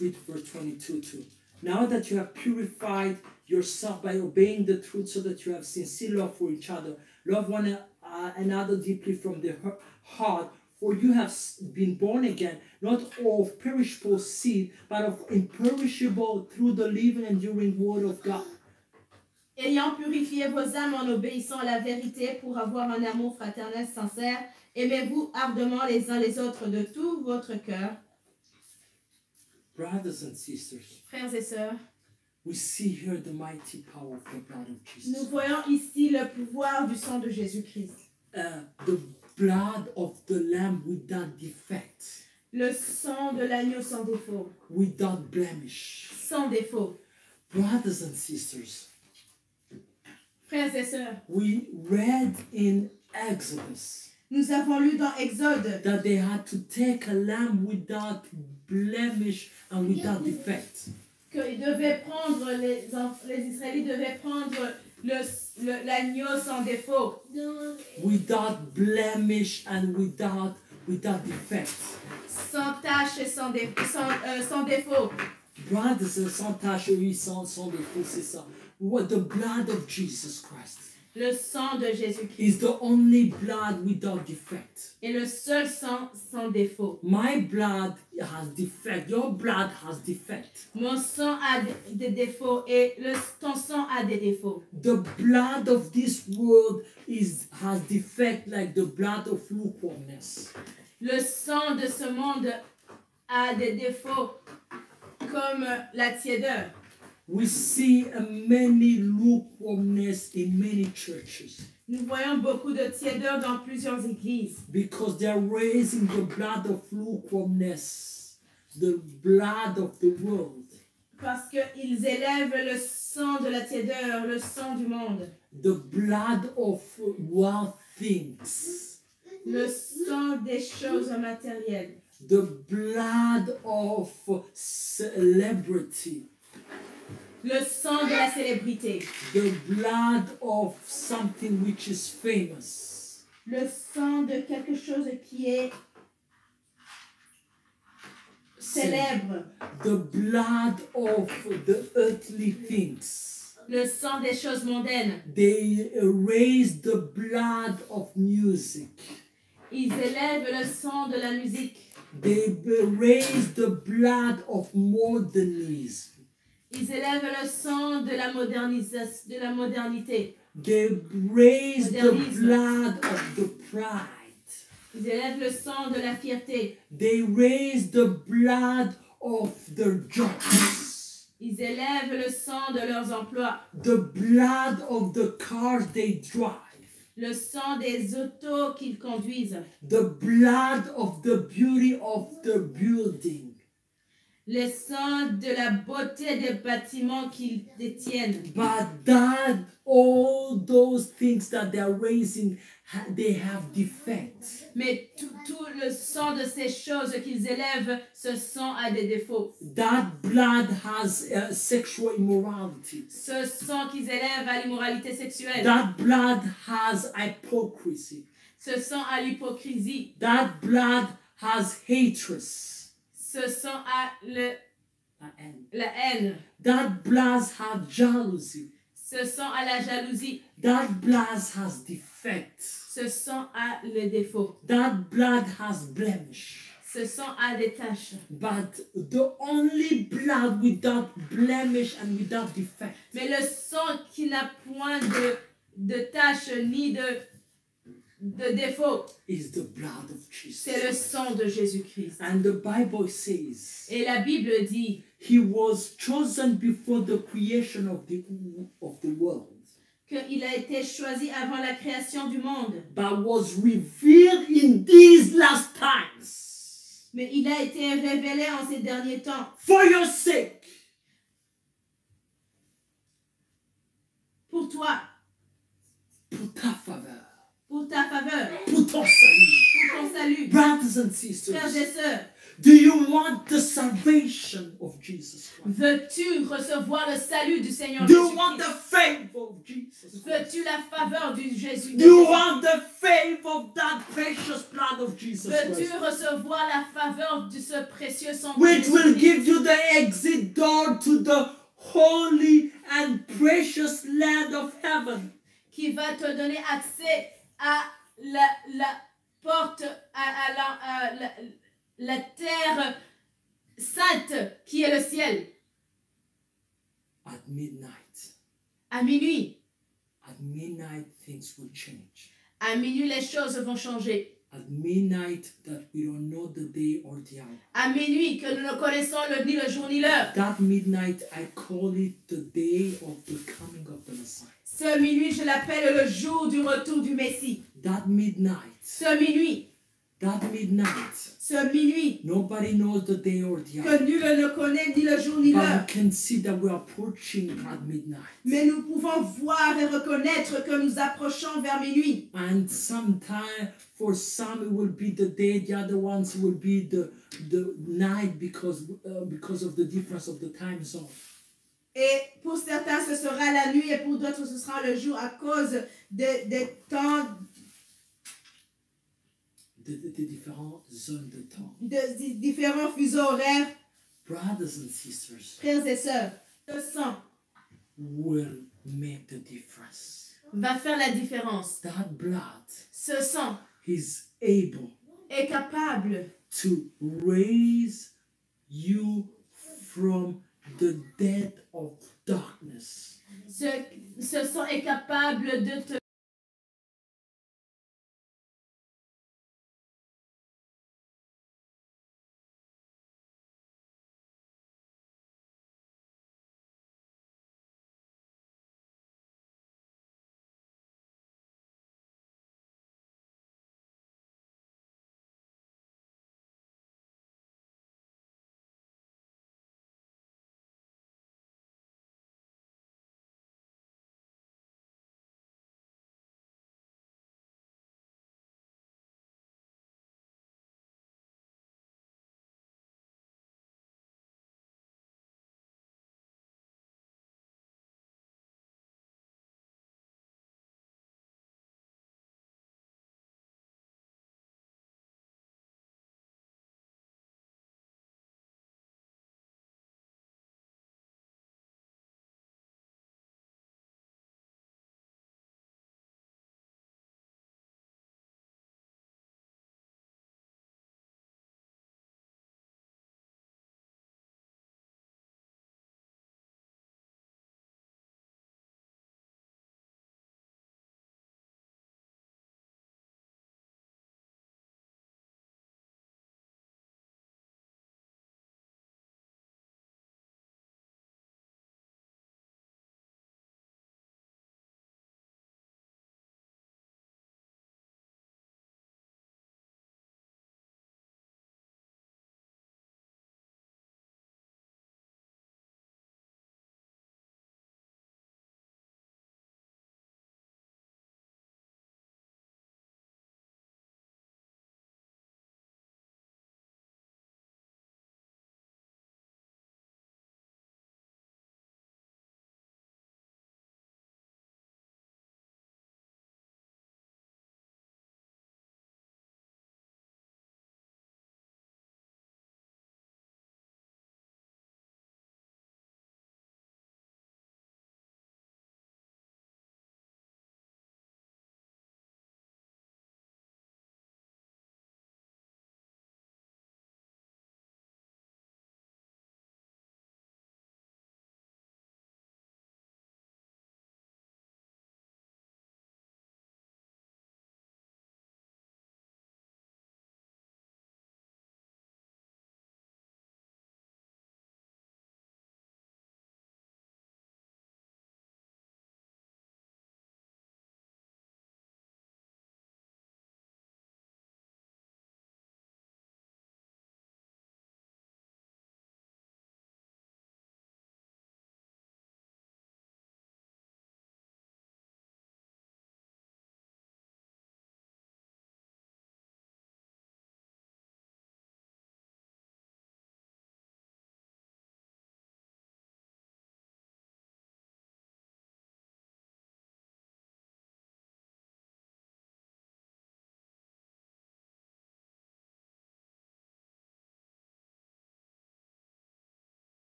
read verse 22 too. Now that you have purified yourself by obeying the truth, so that you have sincere love for each other, love one another deeply from the heart, for you have been born again, not of perishable seed, but of imperishable, through the living and enduring word of God. Ayant purifié vos âmes en obéissant à la vérité pour avoir un amour fraternel sincère, aimez-vous ardemment les uns les autres de tout votre cœur. Brothers and sisters, frères et sœurs, we see here the mighty power of the blood of Jesus. Nous voyons ici le pouvoir du sang de Jésus-Christ. The blood of the lamb without defect. Le sang de l'agneau sans défaut. Without blemish. Sans défaut. Brothers and sisters, frères et sœurs, we read in Exodus, nous avons lu dans Exode, that they had to take a lamb without blemish and without defect. qu'ils devaient prendre, les Israélites devaient prendre l'agneau sans défaut. Without blemish and without defect. Sans tache et sans défaut. Brothers, sans tache, oui, sans défaut, c'est ça. What the blood of Jesus Christ. Le sang de Jésus-Christ is the only blood without defect. Et le seul sang sans défaut. My blood has defect. Your blood has defect. Mon sang a des défauts et ton sang a des défauts. The blood of this world has defect like the blood of lukewarmness. Le sang de ce monde a des défauts comme la tiédeur. We see many lukewarmness in many churches. Nous voyons beaucoup de tiédeur dans plusieurs églises. Because they are raising the blood of lukewarmness, the blood of the world. Parce qu'ils élèvent le sang de la tiédeur, le sang du monde. The blood of wild things. Le sang des choses matérielles. The blood of celebrity. Le sang de la célébrité. The blood of something which is famous. Le sang de quelque chose qui est célèbre. The blood of the earthly things. Le sang des choses mondaines. They raise the blood of music. Ils élèvent le sang de la musique. They raise the blood of modernism. Ils élèvent le sang de la modernité. They raise the blood of the pride. Ils élèvent le sang de la fierté. They raise the blood of their jobs. Ils élèvent le sang de leurs emplois. The blood of the cars they drive. Le sang des autos qu'ils conduisent. The blood of the beauty of the building. Le sang de la beauté des bâtiments qu'ils détiennent. But that all those things that they are raising, they have defects. Mais tout le sang de ces choses qu'ils élèvent, ce sang a des défauts. That blood has sexual immorality. Ce sang qu'ils élèvent a l'immoralité sexuelle. That blood has hypocrisy. Ce sang a l'hypocrisie. That blood has hatred. Ce sang a la haine. That blood has jealousy. Ce sang a la jalousie. That blood has defects. Ce sang a le défaut. That blood has blemish. Ce sang a des taches. But the only blood without blemish and without defect. Mais le sang qui n'a point de taches ni de défaut is the blood of Jesus. C'est le sang de Jésus-Christ. And the Bible says, et la Bible dit, He was chosen before the creation of the world. Qu'il a été choisi avant la création du monde. But was revealed in these last times. Mais il a été révélé en ces derniers temps. For your sake. Pour toi. Pour ta faveur. Pour ta faveur. Pour ton salut. Pour ton salut. Brothers and sisters. Frères et sœurs. Do you want the salvation of Jesus Christ? Veux-tu recevoir le salut du Seigneur Do Jésus-Christ? you want the favor of Jesus Christ? Veux-tu la faveur du Jésus? Do you want the favor of that precious blood of Jesus Christ? Veux-tu recevoir la faveur de ce précieux sang de Which will Jésus-Christ? give you the exit door to the holy and precious land of heaven. Qui va te donner accès à la porte, à la terre sainte qui est le ciel. At midnight. À minuit. At midnight things will change. À minuit les choses vont changer. At midnight that we don't know the day or the hour. À minuit que nous ne connaissons ni le jour ni l'heure. That midnight I call it the day of the coming of the Messiah. Ce minuit je l'appelle le jour du retour du Messie. That midnight. Ce minuit. That midnight. Ce minuit. Nobody knows the day or the hour. Que nul ne connaît ni le jour ni l'heure. But you can see that we are approaching at midnight. Mais nous pouvons voir et reconnaître que nous approchons vers minuit. And sometime for some it will be the day, the other ones will be the night because of the difference of the time zone. Et pour certains ce sera la nuit et pour d'autres ce sera le jour à cause des temps. Des différentes zones de temps. De différents fuseaux horaires. Brothers and sisters. Frères et sœurs, le sang will make the difference. Va faire la différence. That blood. Ce sang is able. Est capable. To raise you from the death of darkness. Ce sang est capable de te